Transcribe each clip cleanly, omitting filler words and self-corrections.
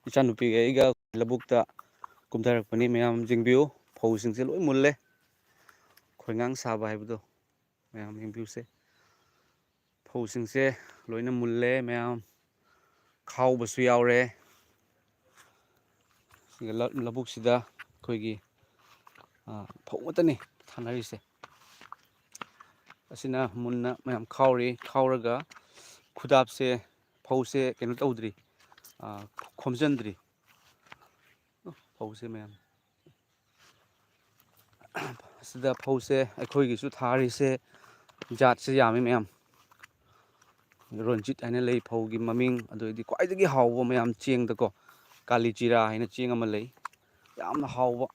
ꯏꯆꯥꯅꯨꯄꯤꯒ ꯑꯩꯒ ꯂꯧꯕꯨꯛꯇ ꯀꯨꯝꯊꯔꯛꯄꯅꯤ ꯃꯌꯥꯝ ꯌꯦꯡꯕꯤꯌꯨ ꯐꯧꯁꯤꯡꯁꯦ ꯂꯣꯏ ꯃꯨꯜꯂꯦ ꯈꯣꯏꯉꯥꯡ ꯁꯥꯕ ꯍꯥꯏꯕꯗꯣ ꯃꯌꯥꯝ ꯌꯦꯡꯕꯤꯌꯨꯁꯦ ꯐꯧꯁꯤꯡꯁꯦ ꯂꯣꯏꯅ ꯃꯨꯜꯂꯦ ꯃꯌꯥꯝ ꯈꯥꯎꯕꯁꯨ ꯌꯥꯎꯔꯦ ꯁꯤꯒ ꯂꯧꯕꯨꯛꯁꯤꯗ ꯑꯩꯈꯣꯏꯒꯤ ꯐꯧ ꯉꯥꯛꯇꯅꯤ ꯊꯥꯅꯔꯤꯁꯦ ꯑꯁꯤꯅ ꯃꯨꯟꯅ ꯃꯌꯥꯝ ꯈꯥꯎꯔꯤ ꯈꯥꯎꯔꯒ ꯈꯨꯗꯥꯞꯁꯦ ꯐꯧꯁꯦ ꯀꯩꯅꯣ ꯇꯧꯗ꯭ꯔꯤ ꯈꯣꯝꯖꯤꯟꯗ꯭ꯔꯤ ꯐꯧꯁꯦ ꯃꯌꯥꯝ ꯑꯁꯤꯗ ꯐꯧꯁꯦ ꯑꯩꯈꯣꯏꯒꯤꯁꯨ ꯊꯥꯔꯤꯁꯦ ꯖꯥꯠꯁꯦ ꯌꯥꯝꯃꯤ ꯃꯌꯥꯝ ꯔꯣꯟꯖꯤꯠ ꯍꯥꯏꯅ ꯂꯩ ꯐꯧꯒꯤ ꯃꯃꯤꯡ ꯑꯗꯨꯗꯩꯗꯤ ꯈ꯭ꯋꯥꯏꯗꯒꯤ ꯍꯥꯎꯕ ꯃꯌꯥꯝ ꯆꯦꯡꯗꯀꯣ ꯀꯥꯂꯤ ꯆꯤꯔꯥ ꯍꯥꯏꯅ ꯆꯦꯡ ꯑꯃ ꯂꯩ ꯌꯥꯝꯅ ꯍꯥꯎꯕ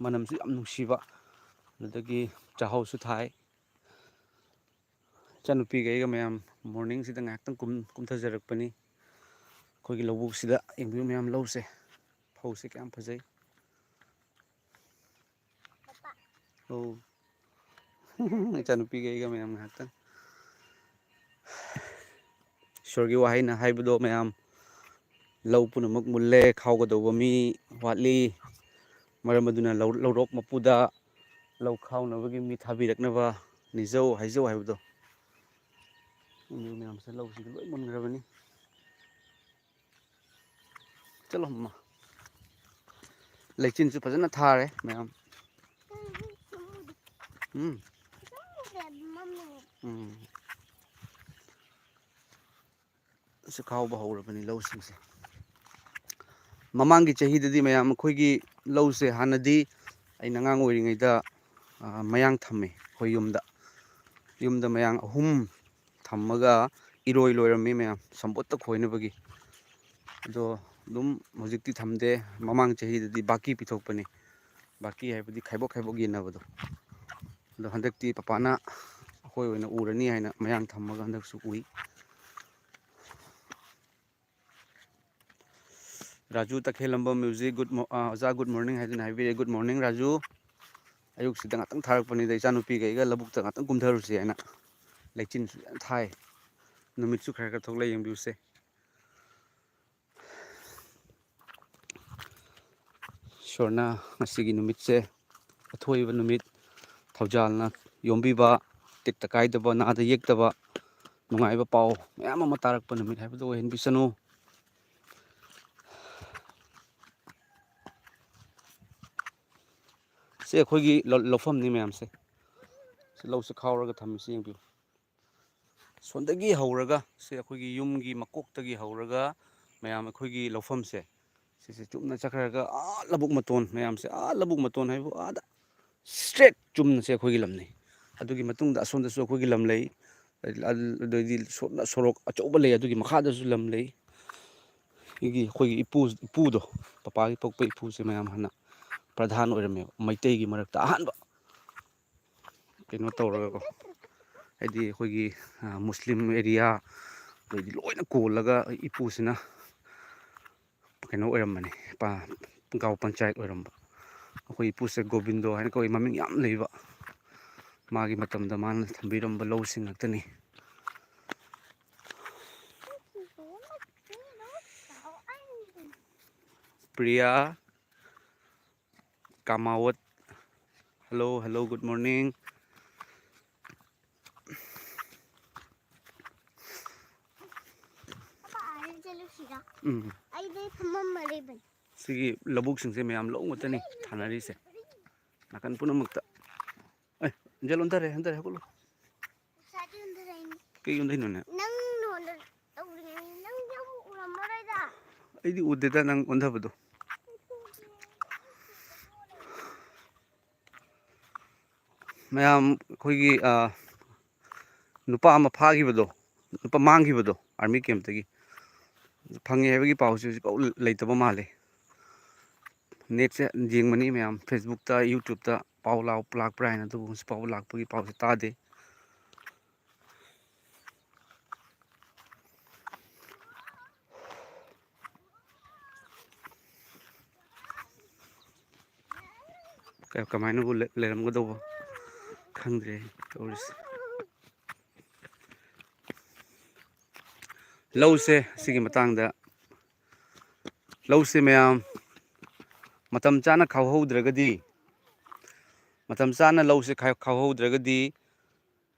ꯃꯅꯝꯁꯨ ꯌꯥꯝ ꯅꯨꯡꯁꯤꯕ ꯑꯗꯨꯗꯒꯤ ꯆꯥꯛꯍꯥꯎꯁꯨ ꯊꯥꯏ ꯏꯆꯥꯅꯨꯄꯤꯒ ꯑꯩꯒ ꯃꯌꯥꯝ ꯃꯣꯔꯅꯤꯡꯁꯤꯗ ꯉꯥꯏꯍꯥꯛꯇꯪ ꯀꯨꯝꯊꯖꯔꯛꯄꯅꯤ ꯑꯩꯈꯣꯏꯒꯤ ꯂꯧꯕꯨꯛꯁꯤꯗ ꯌꯦꯡꯕꯤꯌꯨ ꯃꯌꯥꯝ ꯂꯧꯁꯦ ꯐꯧꯁꯦ ꯀꯌꯥꯝ ꯐꯖꯩ ꯑꯧ ꯏꯆꯥꯅꯨꯄꯤꯒ ꯑꯩꯒ ꯃꯌꯥꯝ ꯉꯥꯏꯍꯥꯛꯇꯪ ꯏꯁꯣꯔꯒꯤ ꯋꯥꯍꯩꯅ ꯍꯥꯏꯕꯗꯣ ꯃꯌꯥꯝ ꯂꯧ ꯄꯨꯝꯅꯃꯛ ꯃꯨꯜꯂꯦ ꯈꯥꯎꯒꯗꯧꯕ ꯃꯤ ꯋꯥꯠꯂꯤ ꯃꯔꯝ ꯑꯗꯨꯅ ꯂꯧꯔꯣꯛ ꯃꯄꯨꯗ ꯂꯧ ꯈꯥꯎꯅꯕꯒꯤ ꯃꯤ ꯊꯥꯕꯤꯔꯛꯅꯕ ꯅꯤꯖꯧ ꯍꯥꯏꯖꯧ ꯍꯥꯏꯕꯗꯣ ꯃꯌꯥꯝꯁꯦ ꯂꯧꯁꯤꯡꯁꯦ ꯂꯣꯏ ꯃꯨꯟꯈ꯭ꯔꯕꯅꯤ ꯆꯠꯂꯣ ꯃꯃꯥ ꯂꯩꯆꯤꯟꯁꯨ ꯐꯖꯅ ꯊꯥꯔꯦ ꯃꯌꯥꯝ ꯈꯥꯎꯕ ꯍꯧꯔꯕꯅꯤ ꯂꯧꯁꯤꯡꯁꯦ ꯃꯃꯥꯡꯒꯤ ꯆꯍꯤꯗꯗꯤ ꯃꯌꯥꯝ ꯑꯩꯈꯣꯏꯒꯤ ꯂꯧꯁꯦ ꯍꯥꯟꯅꯗꯤ ꯑꯩꯅ ꯑꯉꯥꯡ ꯑꯣꯏꯔꯤꯉꯩꯗ ꯃꯌꯥꯡ ꯊꯝꯃꯦ ꯑꯩꯈꯣꯏ ꯌꯨꯝꯗ ꯃꯌꯥꯡ 3 ꯊꯝꯃꯒ ꯏꯔꯣꯏ ꯂꯣꯏꯔꯝꯃꯤ ꯃꯌꯥꯝ ꯁꯝꯄꯣꯠꯇ ꯈꯣꯏꯅꯕꯒꯤ ꯑꯗꯣ ꯑꯗꯨꯝ ꯍꯧꯖꯤꯛꯇꯤ ꯊꯝꯗꯦ ꯃꯃꯥꯡ ꯆꯍꯤꯗꯗꯤ ꯕꯥꯀꯤ ꯄꯤꯊꯣꯛꯄꯅꯤ ꯕꯥꯀꯤ ꯍꯥꯏꯕꯗꯤ ꯈꯥꯏꯕꯣꯛ ꯌꯦꯟꯅꯕꯗꯣ ꯑꯗꯣ ꯍꯟꯗꯛꯇꯤ ꯄꯄꯥꯅ ꯑꯩꯈꯣꯏ ꯑꯣꯏꯅ ꯎꯔꯅꯤ ꯍꯥꯏꯅ ꯃꯌꯥꯡ ꯊꯝꯃꯒ ꯍꯟꯗꯛꯁꯨ ꯎꯏ ꯔꯥꯖꯨ ꯇꯈꯦꯜꯂꯝꯕꯝ ꯃ꯭ꯌꯨꯖꯤꯛ ꯑꯣꯖꯥ ꯒꯨꯗ ꯃꯣꯔꯅꯤꯡ ꯍꯥꯏꯗꯨꯅ ꯍꯥꯏꯕꯤꯔꯛꯑꯦ ꯒꯨꯗ ꯃꯣꯔꯅꯤꯡ ꯔꯥꯖꯨ ꯑꯌꯨꯛꯁꯤꯗ ꯉꯥꯛꯇꯪ ꯊꯥꯔꯛꯄꯅꯤꯗ ꯏꯆꯥꯅꯨꯄꯤꯒ ꯑꯩꯒ ꯂꯧꯕꯨꯛꯇ ꯉꯥꯛꯇꯪ ꯀꯨꯝꯊꯔꯨꯁꯤ ꯍꯥꯏꯅ ꯂꯩꯆꯤꯟꯁꯨ ꯌꯥꯝ ꯊꯥꯏ ꯅꯨꯃꯤꯠꯁꯨ ꯈꯔ ꯊꯣꯛꯂꯛꯑ ꯌꯦꯡꯕꯤꯌꯨꯁꯦ ꯏꯁꯣꯔꯅ ꯉꯁꯤꯒꯤ ꯅꯨꯃꯤꯠꯁꯦ ꯑꯊꯣꯏꯕ ꯅꯨꯃꯤꯠ ꯊꯧꯖꯥꯜꯅ ꯌꯣꯝꯕꯤꯕ ꯇꯦꯛꯇ ꯀꯥꯏꯗꯕ ꯅꯥꯗ ꯌꯦꯛꯇꯕ ꯅꯨꯡꯉꯥꯏꯕ ꯄꯥꯎ ꯃꯌꯥꯝ ꯑꯃ ꯇꯥꯔꯛꯄ ꯅꯨꯃꯤꯠ ꯍꯥꯏꯕꯗꯨ ꯑꯣꯏꯍꯟꯕꯤꯁꯅꯨ ꯁꯤ ꯑꯩꯈꯣꯏꯒꯤ ꯂꯧꯐꯝꯅꯤ ꯃꯌꯥꯝꯁꯦ ꯂꯧꯁꯦ ꯈꯥꯎꯔꯒ ꯊꯝꯃꯤꯁꯤ ꯌꯦꯡꯕꯤꯌꯨ ꯁꯣꯟꯗꯒꯤ ꯍꯧꯔꯒ ꯁꯤ ꯑꯩꯈꯣꯏꯒꯤ ꯌꯨꯝꯒꯤ ꯃꯀꯣꯛꯇꯒꯤ ꯍꯧꯔꯒ ꯃꯌꯥꯝ ꯑꯩꯈꯣꯏꯒꯤ ꯂꯧꯐꯝꯁꯦ ꯁꯤꯁꯦ ꯆꯨꯝꯅ ꯆꯠꯈ꯭ꯔꯒ ꯂꯧꯕꯨꯛ ꯃꯇꯣꯟ ꯃꯌꯥꯝꯁꯦ ꯂꯧꯕꯨꯛ ꯃꯇꯣꯟ ꯍꯥꯏꯕꯨ ꯏꯁꯇ꯭ꯔꯦꯠ ꯆꯨꯝꯅꯁꯦ ꯑꯩꯈꯣꯏꯒꯤ ꯂꯝꯅꯤ ꯑꯗꯨꯒꯤ ꯃꯇꯨꯡꯗ ꯑꯁꯣꯝꯗꯁꯨ ꯑꯩꯈꯣꯏꯒꯤ ꯂꯝ ꯂꯩ ꯑꯗꯩꯗꯤ ꯁꯣꯔꯣꯛ ꯑꯆꯧꯕ ꯂꯩ ꯑꯗꯨꯒꯤ ꯃꯈꯥꯗꯁꯨ ꯂꯝ ꯂꯩ ꯑꯩꯈꯣꯏꯒꯤ ꯏꯄꯨꯗꯣ ꯄꯄꯥꯒꯤ ꯄꯣꯛꯄ ꯏꯄꯨꯁꯦ ꯃꯌꯥꯝ ꯍꯥꯟꯅ ꯄ꯭ꯔꯙꯥꯟ ꯑꯣꯏꯔꯝꯃꯦꯕ ꯃꯩꯇꯩꯒꯤ ꯃꯔꯛꯇ ꯑꯍꯥꯟꯕ ꯀꯩꯅꯣ ꯇꯧꯔꯒꯀꯣ ꯍꯥꯏꯗꯤ ꯑꯩꯈꯣꯏꯒꯤ ꯃꯨꯁꯂꯤꯝ ꯑꯦꯔꯤꯌꯥ ꯑꯗꯩꯗꯤ ꯂꯣꯏꯅ ꯀꯣꯜꯂꯒ ꯏꯄꯨꯁꯤꯅ ꯀꯩꯅꯣ ꯑꯣꯏꯔꯝꯕꯅꯤ ꯒꯥꯎ ꯄꯟꯆꯥꯌꯠ ꯑꯣꯏꯔꯝꯕ ꯑꯩꯈꯣꯏ ꯏꯄꯨꯁꯦ ꯒꯣꯕꯤꯟꯗꯣ ꯍꯥꯏꯅ ꯀꯧꯏ ꯃꯃꯤꯡ ꯌꯥꯝ ꯂꯩꯕ ꯃꯥꯒꯤ ꯃꯇꯝꯗ ꯃꯥꯅ ꯊꯝꯕꯤꯔꯝꯕ ꯂꯧꯁꯤꯡ ꯉꯥꯛꯇꯅꯤ ꯄ꯭ꯔꯤꯌꯥ ꯀꯥꯃꯥꯋꯠ ꯍꯜꯂꯣ ꯒꯨꯗ ꯃꯣꯔꯅꯤꯡ ꯁꯤꯒꯤ ꯂꯧꯕꯨꯛꯁꯤꯡꯁꯦ ꯃꯌꯥꯝ ꯂꯧ ꯉꯥꯛꯇꯅꯤ ꯊꯥꯅꯔꯤꯁꯦ ꯅꯥꯀꯟ ꯄꯨꯝꯅꯃꯛꯇ ꯏꯟꯖꯜ ꯍꯟꯊꯔꯦ ꯍꯧꯒꯠꯂꯣ ꯀꯩ ꯌꯣꯟꯗꯣꯏꯅꯣꯅꯦ ꯑꯩꯗꯤ ꯎꯗꯦꯗ ꯅꯪ ꯑꯣꯟꯊꯕꯗꯣ ꯃꯌꯥꯝ ꯑꯩꯈꯣꯏꯒꯤ ꯅꯨꯄꯥ ꯑꯃ ꯐꯥꯈꯤꯕꯗꯣ ꯅꯨꯄꯥ ꯃꯥꯡꯈꯤꯕꯗꯣ ꯑꯥꯔꯃꯤ ꯀꯦꯝꯞꯇꯒꯤ ꯐꯪꯉꯦ ꯍꯥꯏꯕꯒꯤ ꯄꯥꯎꯁꯤ ꯍꯧꯖꯤꯛꯐꯥꯎ ꯂꯩꯇꯕ ꯃꯥꯜꯂꯤ ꯅꯦꯠꯁꯦ ꯌꯦꯡꯕꯅꯤ ꯃꯌꯥꯝ ꯐꯦꯁꯕꯨꯛꯇ ꯌꯨꯇ꯭ꯌꯨꯕꯇ ꯄꯥꯎ ꯂꯥꯛꯄ꯭ꯔꯥ ꯍꯥꯏꯅ ꯑꯗꯨꯕꯨ ꯍꯧꯖꯤꯛ ꯐꯥꯎꯕ ꯂꯥꯛꯄꯒꯤ ꯄꯥꯎꯁꯦ ꯇꯥꯗꯦ ꯀꯃꯥꯏꯅꯕꯨ ꯂꯩꯔꯝꯒꯗꯧꯕ ꯈꯪꯗ꯭ꯔꯦ ꯇꯧꯔꯤꯁꯦ ꯂꯧꯁꯦ ꯁꯤꯒꯤ ꯃꯇꯥꯡꯗ ꯂꯧꯁꯦ ꯃꯌꯥꯝ ꯃꯇꯝ ꯆꯥꯅ ꯈꯥꯎꯍꯧꯗ꯭ꯔꯒꯗꯤ ꯃꯇꯝ ꯆꯥꯅ ꯂꯧꯁꯦ ꯈꯥꯎꯍꯧꯗ꯭ꯔꯒꯗꯤ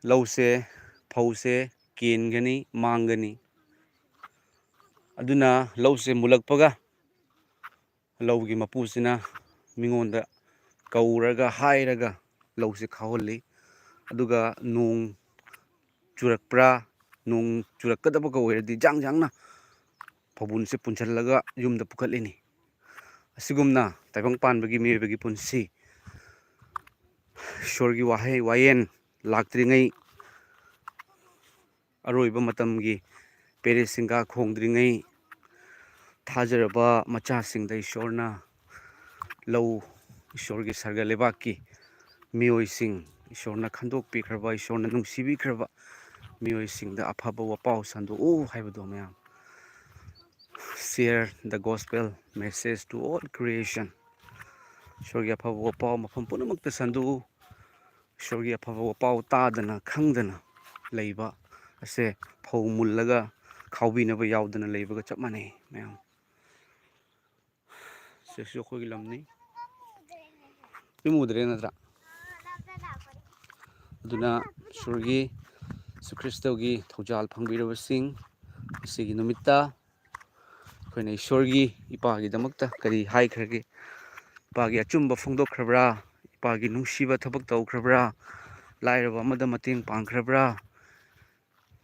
ꯂꯧꯁꯦ ꯐꯧꯁꯦ ꯀꯦꯟꯒꯅꯤ ꯃꯥꯡꯒꯅꯤ. ꯑꯗꯨꯅ ꯂꯧꯁꯦ ꯃꯨꯜꯂꯛꯄꯒ ꯂꯧꯒꯤ ꯃꯄꯨꯁꯤꯅ ꯃꯤꯉꯣꯟꯗ ꯀꯧꯔꯒ ꯍꯥꯏꯔꯒ ꯂꯧꯁꯦ ꯈꯥꯎꯍꯜꯂꯤ. ꯑꯗꯨꯒ ꯅꯣꯡ ꯆꯨꯔꯛꯄ꯭ꯔꯥ ꯅꯣꯡ ꯆꯨꯔꯛꯀꯗꯕꯒ ꯑꯣꯏꯔꯗꯤ ꯖꯥꯡ ꯐꯧꯕꯨꯟꯁꯦ ꯄꯨꯟꯁꯤꯜꯂꯒ ꯌꯨꯝꯗ ꯄꯨꯈꯠꯂꯤꯅꯤ. ꯑꯁꯤꯒꯨꯝꯅ ꯇꯥꯏꯕꯪ ꯄꯥꯟꯕꯒꯤ ꯃꯤꯑꯣꯏꯕꯒꯤ ꯄꯨꯟꯁꯤ ꯏꯁꯣꯔꯒꯤ ꯋꯥꯌꯦꯜ ꯂꯥꯛꯇ꯭ꯔꯤꯉꯩ ꯑꯔꯣꯏꯕ ꯃꯇꯝꯒꯤ ꯄꯦꯔꯦꯁꯤꯡꯒꯥ ꯈꯣꯡꯗ꯭ꯔꯤꯉꯩ ꯊꯥꯖꯔꯕ ꯃꯆꯥꯁꯤꯡꯗ ꯏꯁꯣꯔꯅ ꯂꯧ ꯏꯁꯣꯔꯒꯤ ꯁꯔꯒ ꯂꯩꯕꯥꯛꯀꯤ ꯃꯤꯑꯣꯏꯁꯤꯡ ꯏꯁꯣꯔꯅ ꯈꯟꯗꯣꯛꯄꯤꯈ꯭ꯔꯕ ꯏꯁꯣꯔꯅ ꯅꯨꯡꯁꯤꯕꯤꯈ꯭ꯔꯕ ꯃꯤꯑꯣꯏꯁꯤꯡꯗ ꯑꯐꯕ ꯋꯥꯄꯥꯎ ꯁꯟꯗꯣꯛꯎ ꯍꯥꯏꯕꯗꯣ ꯃꯌꯥꯝ. Share the gospel message to all creation. ꯏꯁꯣꯔꯒꯤ ꯑꯐꯕ ꯋꯥꯄꯥꯎ ꯃꯐꯝ ꯄꯨꯝꯅꯃꯛꯇ ꯁꯟꯗꯣꯛꯎ. ꯏꯁꯣꯔꯒꯤ ꯑꯐꯕ ꯋꯥꯄꯥꯎ ꯇꯥꯗꯅ ꯈꯪꯗꯅ ꯂꯩꯕ ꯑꯁꯦ ꯐꯧ ꯃꯨꯜꯂꯒ ꯈꯥꯎꯕꯤꯅꯕ ꯌꯥꯎꯗꯅ ꯂꯩꯕꯒ ꯆꯞ ꯃꯥꯟꯅꯩ ꯃꯌꯥꯝ. ꯁꯤꯁꯨ ꯑꯩꯈꯣꯏꯒꯤ ꯂꯝꯅꯤ. ꯌꯨꯝ ꯎꯗ꯭ꯔꯦ ꯅꯠꯇ꯭ꯔꯥ? ꯑꯗꯨꯅ ꯏꯁꯣꯔꯒꯤ ꯌꯤꯁꯨ ꯈ꯭ꯔꯤꯁꯇꯣꯒꯤ ꯊꯧꯖꯥꯜ ꯐꯪꯕꯤꯔꯕꯁꯤꯡ ꯑꯁꯤꯒꯤ ꯅꯨꯃꯤꯠꯇ ꯑꯩꯈꯣꯏꯅ ꯏꯁꯣꯔꯒꯤ ꯏꯄꯥꯒꯤꯗꯃꯛꯇ ꯀꯔꯤ ꯍꯥꯏꯈ꯭ꯔꯒꯦ? ꯏꯄꯥꯒꯤ ꯑꯆꯨꯝꯕ ꯐꯣꯡꯗꯣꯛꯈ꯭ꯔꯕ꯭ꯔꯥ? ꯏꯄꯥꯒꯤ ꯅꯨꯡꯁꯤꯕ ꯊꯕꯛ ꯇꯧꯈ꯭ꯔꯕ꯭ꯔꯥ? ꯂꯥꯏꯔꯕ ꯑꯃꯗ ꯃꯇꯦꯡ ꯄꯥꯡꯈ꯭ꯔꯕ꯭ꯔꯥ?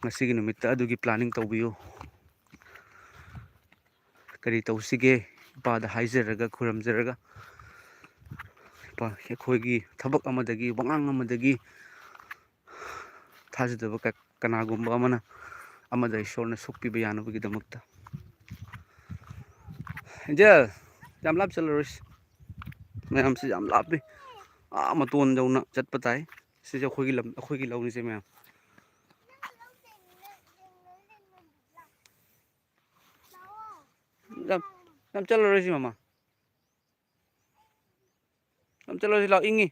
ꯉꯁꯤꯒꯤ ꯅꯨꯃꯤꯠꯇ ꯑꯗꯨꯒꯤ ꯄ꯭ꯂꯥꯅꯤꯡ ꯇꯧꯕꯤꯌꯨ. ꯀꯔꯤ ꯇꯧꯁꯤꯒꯦ? ꯏꯄꯥꯗ ꯍꯥꯏꯖꯔꯒ ꯈꯨꯔꯨꯝꯖꯔꯒ ꯑꯩꯈꯣꯏꯒꯤ ꯊꯕꯛ ꯑꯃꯗꯒꯤ ꯋꯥꯉꯥꯡ ꯑꯃꯗꯒꯤ ꯊꯥꯖꯗꯕ ꯀꯅꯥꯒꯨꯝꯕ ꯑꯃꯗ ꯏꯁꯣꯔꯅ ꯁꯣꯛꯄꯤꯕ ꯌꯥꯅꯕꯒꯤꯗꯃꯛꯇ. ꯑꯦꯟꯖꯦꯜ ꯌꯥꯝ ꯂꯥꯞ ꯆꯠꯂꯔꯣꯏꯁꯤ. ꯃꯌꯥꯝꯁꯤ ꯌꯥꯝ ꯂꯥꯞꯄꯤ. ꯃꯇꯣꯟ ꯌꯧꯅ ꯆꯠꯄ ꯇꯥꯏ. ꯁꯤꯁꯦ ꯑꯩꯈꯣꯏꯒꯤ ꯂꯧꯅꯤꯁꯦ ꯃꯌꯥꯝ. ꯌꯥꯝ ꯆꯠꯂꯔꯣꯏꯁꯤ ꯃꯃꯥ. ꯌꯥꯝ ꯆꯠꯂꯔꯣꯏꯁꯤ ꯂꯥꯛꯑꯣ ꯏꯪꯉꯤ.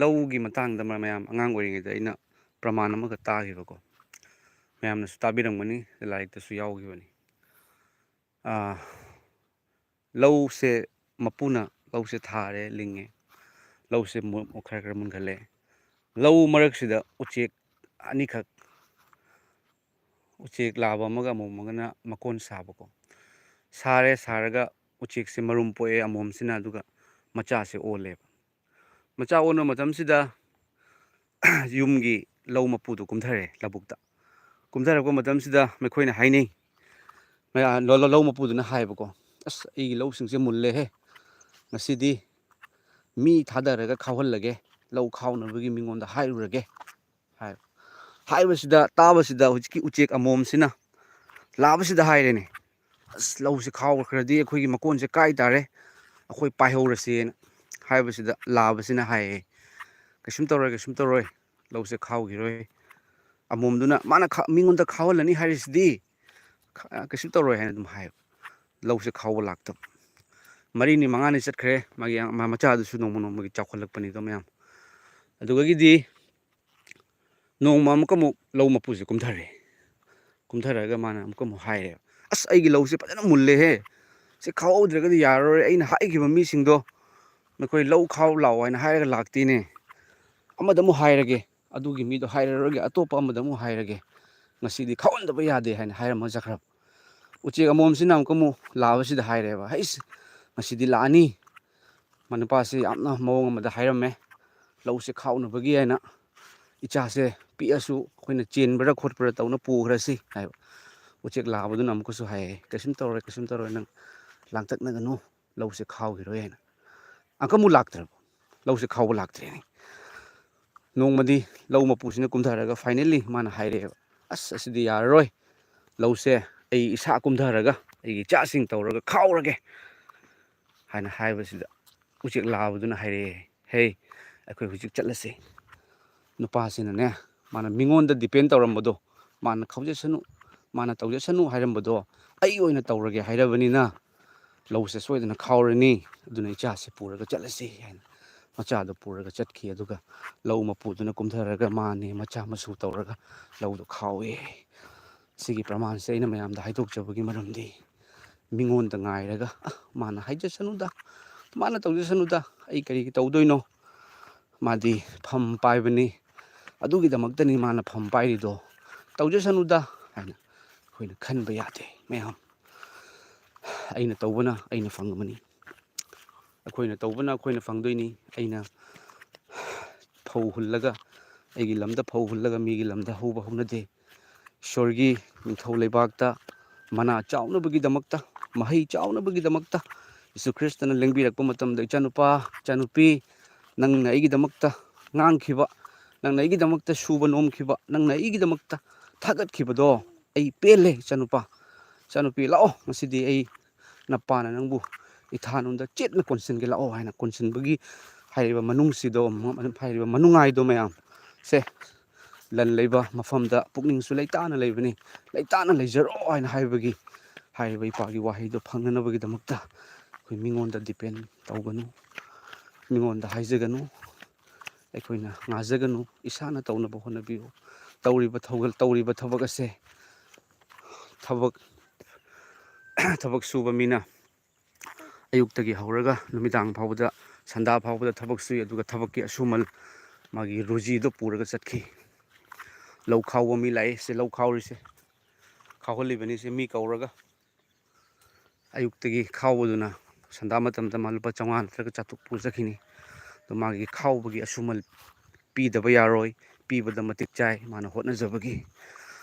ꯂꯧꯒꯤ ꯃꯇꯥꯡꯗ ꯃꯌꯥꯝ ꯑꯉꯥꯡ ꯑꯣꯏꯔꯤꯉꯩꯗ ꯑꯩꯅ ꯄ꯭ꯔꯃꯥꯟ ꯑꯃꯈꯛ ꯇꯥꯈꯤꯕꯀꯣ. ꯃꯌꯥꯝꯅꯁꯨ ꯇꯥꯕꯤꯔꯝꯒꯅꯤ, ꯂꯥꯏꯔꯤꯛꯇꯁꯨ ꯌꯥꯎꯈꯤꯕꯅꯤ. ꯂꯧꯁꯦ ꯃꯄꯨꯅ ꯂꯧꯁꯦ ꯊꯥꯔꯦ, ꯂꯤꯡꯉꯦ. ꯂꯧꯁꯦ ꯈꯔ ꯃꯨꯟꯒꯠꯂꯦ. ꯂꯧ ꯃꯔꯛꯁꯤꯗ ꯎꯆꯦꯛ ꯑꯅꯤꯈꯛ, ꯎꯆꯦꯛ ꯂꯥꯕ ꯑꯃꯒ ꯑꯃꯣꯝ ꯑꯃꯒꯅ ꯃꯀꯣꯟ ꯁꯥꯕꯀꯣ. ꯁꯥꯔꯒ ꯎꯆꯦꯛꯁꯦ ꯃꯔꯨꯝ ꯄꯣꯛꯑꯦ ꯑꯃꯣꯝꯁꯤꯅ. ꯑꯗꯨꯒ ꯃꯆꯥꯁꯦ ꯑꯣꯜꯂꯦꯕ. ꯃꯆꯥ ꯑꯣꯟꯕ ꯃꯇꯝꯁꯤꯗ ꯌꯨꯝꯒꯤ ꯂꯧ ꯃꯄꯨꯗꯣ ꯀꯨꯝꯊꯔꯦ ꯂꯧꯕꯨꯛꯇ. ꯀꯨꯝꯊꯔꯛꯄ ꯃꯇꯝꯁꯤꯗ ꯃꯈꯣꯏꯅ ꯍꯥꯏꯅꯩ, ꯂꯧ ꯃꯄꯨꯗꯨꯅ ꯍꯥꯏꯌꯦꯕꯀꯣ, ꯑꯁ ꯑꯩꯒꯤ ꯂꯧꯁꯤꯡꯁꯦ ꯃꯨꯜꯂꯦꯍꯦ. ꯉꯁꯤꯗꯤ ꯃꯤ ꯊꯥꯗꯔꯒ ꯈꯥꯎꯍꯜꯂꯒꯦ. ꯂꯧ ꯈꯥꯎꯅꯕꯒꯤ ꯃꯤꯉꯣꯟꯗ ꯍꯥꯏꯔꯨꯔꯒꯦ ꯍꯥꯏ. ꯍꯥꯏꯕꯁꯤꯗ ꯇꯥꯕꯁꯤꯗ ꯍꯧꯖꯤꯛꯀꯤ ꯎꯆꯦꯛ ꯑꯃꯣꯝꯁꯤꯅ ꯂꯥꯕꯁꯤꯗ ꯍꯥꯏꯔꯦꯅꯦ, ꯑꯁ ꯂꯧꯁꯦ ꯈꯥꯎꯈ꯭ꯔꯗꯤ ꯑꯩꯈꯣꯏꯒꯤ ꯃꯀꯣꯟꯁꯦ ꯀꯥꯏ ꯇꯥꯔꯦ, ꯑꯩꯈꯣꯏ ꯄꯥꯏꯍꯧꯔꯁꯦꯅ. ꯍꯥꯏꯕꯁꯤꯗ ꯂꯥꯕꯁꯤꯅ ꯍꯥꯏꯌꯦ, ꯀꯩꯁꯨꯝ ꯇꯧꯔꯣꯏ, ꯂꯧꯁꯦ ꯈꯥꯎꯈꯤꯔꯣꯏ. ꯑꯃꯣꯝꯗꯨꯅ ꯃꯥꯅ ꯃꯤꯉꯣꯟꯗ ꯈꯥꯎꯍꯜꯂꯅꯤ ꯍꯥꯏꯔꯤꯁꯤꯗꯤ ꯀꯩꯁꯨ ꯇꯧꯔꯣꯏ ꯍꯥꯏꯅ ꯑꯗꯨꯝ ꯍꯥꯏꯌꯦꯕ. ꯂꯧꯁꯦ ꯈꯥꯎꯕ ꯂꯥꯛꯇꯕ. 4ꯅꯤ 5ꯅꯤ ꯆꯠꯈ꯭ꯔꯦ. ꯃꯥꯒꯤ ꯃꯆꯥꯗꯨꯁꯨ ꯅꯣꯡꯃꯒꯤ ꯆꯥꯎꯈꯠꯂꯛꯄꯅꯤꯗꯣ ꯃꯌꯥꯝ. ꯑꯗꯨꯗꯒꯤꯗꯤ ꯅꯣꯡꯃ ꯑꯃꯨꯛ ꯂꯧ ꯃꯄꯨꯁꯦ ꯀꯨꯝꯊꯔꯒ ꯃꯥꯅ ꯑꯃꯨꯛ ꯍꯥꯏꯔꯦꯕ, ꯑꯁ ꯑꯩꯒꯤ ꯂꯧꯁꯦ ꯐꯖꯅ ꯃꯨꯜꯂꯦꯍꯦ. ꯁꯤ ꯈꯥꯎꯍꯧꯗ꯭ꯔꯒꯗꯤ ꯌꯥꯔꯔꯣꯏ. ꯑꯩꯅ ꯍꯥꯏꯈꯤꯕ ꯃꯤꯁꯤꯡꯗꯣ ꯅꯈꯣꯏ ꯂꯧ ꯈꯥꯎ ꯂꯥꯛꯑꯣ ꯍꯥꯏꯅ ꯍꯥꯏꯔꯒ ꯂꯥꯛꯇꯦꯅꯦ. ꯑꯃꯗ ꯑꯃꯨꯛ ꯍꯥꯏꯔꯒꯦ, ꯑꯗꯨꯒꯤ ꯃꯤꯗꯣ ꯍꯥꯏꯔꯔꯣꯏꯒꯦ, ꯑꯇꯣꯞꯄ ꯑꯃꯗ ꯑꯃꯨꯛ ꯍꯥꯏꯔꯒꯦ. ꯉꯁꯤꯗꯤ ꯈꯥꯎꯍꯟꯗꯕ ꯌꯥꯗꯦ ꯍꯥꯏꯅ ꯍꯥꯏꯔꯝꯃꯒ ꯆꯠꯈ꯭ꯔꯕ. ꯎꯆꯦꯛ ꯑꯃꯣꯝꯁꯤꯅ ꯑꯃꯨꯛ ꯂꯥꯕꯁꯤꯗ ꯍꯥꯏꯔꯦꯕ, ꯍꯩꯁ ꯉꯁꯤꯗꯤ ꯂꯥꯛꯑꯅꯤ. ꯅꯨꯄꯥꯁꯤ ꯌꯥꯝꯅ ꯃꯑꯣꯡ ꯑꯃꯗ ꯍꯥꯏꯔꯝꯃꯦ, ꯂꯧꯁꯦ ꯈꯥꯎꯅꯕꯒꯤ ꯍꯥꯏꯅ. ꯏꯆꯥꯁꯦ ꯄꯤꯛꯑꯁꯨ ꯑꯩꯈꯣꯏꯅ ꯆꯦꯟꯕꯔ ꯈꯣꯠꯄꯔ ꯇꯧꯅ ꯄꯨꯈ꯭ꯔꯁꯤ ꯍꯥꯏꯕ. ꯎꯆꯦꯛ ꯂꯥꯕꯗꯨꯅ ꯑꯃꯨꯛꯀꯁꯨ ꯍꯥꯏꯌꯦ, ꯀꯩꯁꯨꯝ ꯇꯧꯔꯣꯏ ꯅꯪ ꯂꯥꯡꯇꯛꯅꯒꯅꯨ, ꯂꯧꯁꯦ ꯈꯥꯎꯈꯤꯔꯣꯏ ꯍꯥꯏꯅ. ꯑꯃꯨꯛ ꯂꯥꯛꯇ꯭ꯔꯕ. ꯂꯧꯁꯦ ꯈꯥꯎꯕ ꯂꯥꯛꯇ꯭ꯔꯦꯅꯦ. ꯅꯣꯡꯃꯗꯤ ꯂꯧ ꯃꯄꯨꯁꯤꯅ ꯀꯨꯝꯊꯔꯒ ꯐꯥꯏꯅꯦꯜꯂꯤ ꯃꯥꯅ ꯍꯥꯏꯔꯛꯑꯦꯕ, ꯑꯁ ꯑꯁꯤꯗꯤ ꯌꯥꯔꯔꯣꯏ. ꯂꯧꯁꯦ ꯑꯩ ꯏꯁꯥ ꯀꯨꯝꯊꯔꯒ ꯑꯩꯒꯤ ꯏꯆꯥꯁꯤꯡ ꯇꯧꯔꯒ ꯈꯥꯎꯔꯒꯦ ꯍꯥꯏꯅ ꯍꯥꯏꯕꯁꯤꯗ ꯎꯆꯦꯛ ꯂꯥꯕꯗꯨꯅ ꯍꯥꯏꯔꯛꯑꯦ, ꯍꯦ ꯑꯩꯈꯣꯏ ꯍꯧꯖꯤꯛ ꯆꯠꯂꯁꯤ. ꯅꯨꯄꯥꯁꯤꯅꯅꯦ, ꯃꯥꯅ ꯃꯤꯉꯣꯟꯗ ꯗꯤꯄꯦꯟ ꯇꯧꯔꯝꯕꯗꯣ, ꯃꯥꯅ ꯈꯥꯎꯖꯁꯅꯨ, ꯃꯥꯅ ꯇꯧꯖꯁꯅꯨ ꯍꯥꯏꯔꯝꯕꯗꯣ ꯑꯩ ꯑꯣꯏꯅ ꯇꯧꯔꯒꯦ ꯍꯥꯏꯔꯕꯅꯤꯅ ꯂꯧꯁꯦ ꯁꯣꯏꯗꯅ ꯈꯥꯎꯔꯅꯤ. ꯑꯗꯨꯅ ꯏꯆꯥꯁꯤ ꯄꯨꯔꯒ ꯆꯠꯂꯁꯤ ꯍꯥꯏꯅ ꯃꯆꯥꯗꯣ ꯄꯨꯔꯒ ꯆꯠꯈꯤ ꯑꯗꯨꯒ ꯂꯧ ꯃꯄꯨꯗꯨꯅ ꯀꯨꯝꯊꯔꯒ ꯃꯥꯅꯦ ꯃꯆꯥ ꯃꯁꯨ ꯇꯧꯔꯒ ꯂꯧꯗꯣ ꯈꯥꯎꯋꯦ꯫ ꯁꯤꯒꯤ ꯄ꯭ꯔꯃꯥꯟꯁꯦ ꯑꯩꯅ ꯃꯌꯥꯝꯗ ꯍꯥꯏꯗꯣꯛꯆꯕꯒꯤ ꯃꯔꯝꯗꯤ ꯃꯤꯉꯣꯟꯗ ꯉꯥꯏꯔꯒ ꯃꯥꯅ ꯍꯥꯏꯖꯁꯅꯨꯗ ꯃꯥꯅ ꯇꯧꯖꯁꯅꯨꯗ ꯑꯩ ꯀꯔꯤꯒꯤ ꯇꯧꯗꯣꯏꯅꯣ ꯃꯥꯗꯤ ꯐꯝ ꯄꯥꯏꯕꯅꯤ ꯑꯗꯨꯒꯤꯗꯃꯛꯇꯅꯤ ꯃꯥꯅ ꯐꯝ ꯄꯥꯏꯔꯤꯗꯣ ꯇꯧꯖꯁꯅꯨꯗ ꯍꯥꯏꯅ ꯑꯩꯈꯣꯏꯅ ꯈꯟꯕ ꯌꯥꯗꯦ ꯃꯌꯥꯝ꯫ ꯑꯩꯅ ꯇꯧꯕꯅ ꯑꯩꯅ ꯐꯪꯒꯅꯤ, ꯑꯩꯈꯣꯏꯅ ꯇꯧꯕꯅ ꯑꯩꯈꯣꯏꯅ ꯐꯪꯗꯣꯏꯅꯤ꯫ ꯑꯩꯅ ꯐꯧ ꯍꯨꯜꯂꯒ ꯑꯩꯒꯤ ꯂꯝꯗ ꯐꯧ ꯍꯨꯜꯂꯒ ꯃꯤꯒꯤ ꯂꯝꯗ ꯍꯧꯕ ꯍꯧꯅꯗꯦ꯫ ꯏꯁꯣꯔꯒꯤ ꯅꯤꯡꯊꯧ ꯂꯩꯕꯥꯛꯇ ꯃꯅꯥ ꯆꯥꯎꯅꯕꯒꯤꯗꯃꯛꯇ, ꯃꯍꯩ ꯆꯥꯎꯅꯕꯒꯤꯗꯃꯛꯇ ꯌꯤꯁꯨ ꯈ꯭ꯔꯤꯁꯇꯅ ꯂꯦꯡꯕꯤꯔꯛꯄ ꯃꯇꯝꯗ ꯏꯆꯥꯅꯨꯄꯥ ꯏꯆꯥꯅꯨꯄꯤ ꯅꯪꯅ ꯑꯩꯒꯤꯗꯃꯛꯇ ꯉꯥꯡꯈꯤꯕ, ꯅꯪꯅ ꯑꯩꯒꯤꯗꯃꯛꯇ ꯁꯨꯕ ꯅꯣꯝꯈꯤꯕ, ꯅꯪꯅ ꯑꯩꯒꯤꯗꯃꯛꯇ ꯊꯥꯒꯠꯈꯤꯕꯗꯣ ꯑꯩ ꯄꯦꯜꯂꯦ ꯏꯆꯥꯅꯨꯄꯥ ꯏꯆꯥꯅꯨꯄꯤ ꯂꯥꯛꯑꯣ ꯉꯁꯤꯗꯤ ꯑꯩ ꯅꯄꯥꯅ ꯅꯪꯕꯨ ꯏꯊꯥꯅꯨꯡꯗ ꯆꯦꯠꯅ ꯀꯣꯟꯁꯤꯟꯒꯦ ꯂꯥꯛꯑꯣ ꯍꯥꯏꯅ ꯀꯣꯟꯁꯤꯟꯕꯒꯤ ꯍꯥꯏꯔꯤꯕ ꯃꯅꯨꯡꯁꯤꯗꯣ ꯍꯥꯏꯔꯤꯕ ꯃꯅꯨꯡꯉꯥꯏꯗꯣ ꯃꯌꯥꯝ ꯁꯦ ꯂꯟ ꯂꯩꯕ ꯃꯐꯝꯗ ꯄꯨꯛꯅꯤꯡꯁꯨ ꯂꯩꯇꯥꯅ ꯂꯩꯕꯅꯤ, ꯂꯩꯇꯥꯅ ꯂꯩꯖꯔꯣ ꯍꯥꯏꯅ ꯍꯥꯏꯕꯒꯤ ꯍꯥꯏꯔꯤꯕ ꯏꯄꯥꯒꯤ ꯋꯥꯍꯩꯗꯣ ꯐꯪꯅꯅꯕꯒꯤꯗꯃꯛꯇ ꯑꯩꯈꯣꯏ ꯃꯤꯉꯣꯟꯗ ꯗꯤꯄꯦꯟ ꯇꯧꯒꯅꯨ, ꯃꯤꯉꯣꯟꯗ ꯍꯥꯏꯖꯒꯅꯨ, ꯑꯩꯈꯣꯏꯅ ꯉꯥꯖꯒꯅꯨ, ꯏꯁꯥꯅ ꯇꯧꯅꯕ ꯍꯣꯠꯅꯕꯤꯌꯨ꯫ ꯇꯧꯔꯤꯕ ꯊꯕꯛ ꯑꯁꯦ ꯊꯕꯛ ꯁꯨꯕ ꯃꯤꯅ ꯑꯌꯨꯛꯇꯒꯤ ꯍꯧꯔꯒ ꯅꯨꯃꯤꯗꯥꯡ ꯐꯥꯎꯕꯗ ꯁꯟꯗꯥ ꯐꯥꯎꯕꯗ ꯊꯕꯛ ꯁꯨꯏ ꯑꯗꯨꯒ ꯊꯕꯛꯀꯤ ꯑꯁꯨꯃꯟ ꯃꯥꯒꯤ ꯔꯨꯖꯤꯗꯣ ꯄꯨꯔꯒ ꯆꯠꯈꯤ꯫ ꯂꯧ ꯈꯥꯎꯕ ꯃꯤ ꯂꯥꯛꯏ, ꯁꯤ ꯂꯧ ꯈꯥꯎꯔꯤꯁꯦ ꯈꯥꯎꯍꯜꯂꯤꯕꯅꯤ ꯁꯤ ꯃꯤ ꯀꯧꯔꯒ ꯑꯌꯨꯛꯇꯒꯤ ꯈꯥꯎꯕꯗꯨꯅ ꯁꯟꯗꯥ ꯃꯇꯝꯗ ꯃꯥ ꯂꯨꯄꯥ 500 ꯅꯠꯇ꯭ꯔꯒ 400 ꯄꯨꯔ ꯆꯠꯈꯤꯅꯤ꯫ ꯑꯗꯣ ꯃꯥꯒꯤ ꯈꯥꯎꯕꯒꯤ ꯑꯁꯨꯃꯟ ꯄꯤꯗꯕ ꯌꯥꯔꯣꯏ, ꯄꯤꯕꯗ ꯃꯇꯤꯛ ꯆꯥꯏ ꯃꯥꯅ ꯍꯣꯠꯅꯖꯕꯒꯤ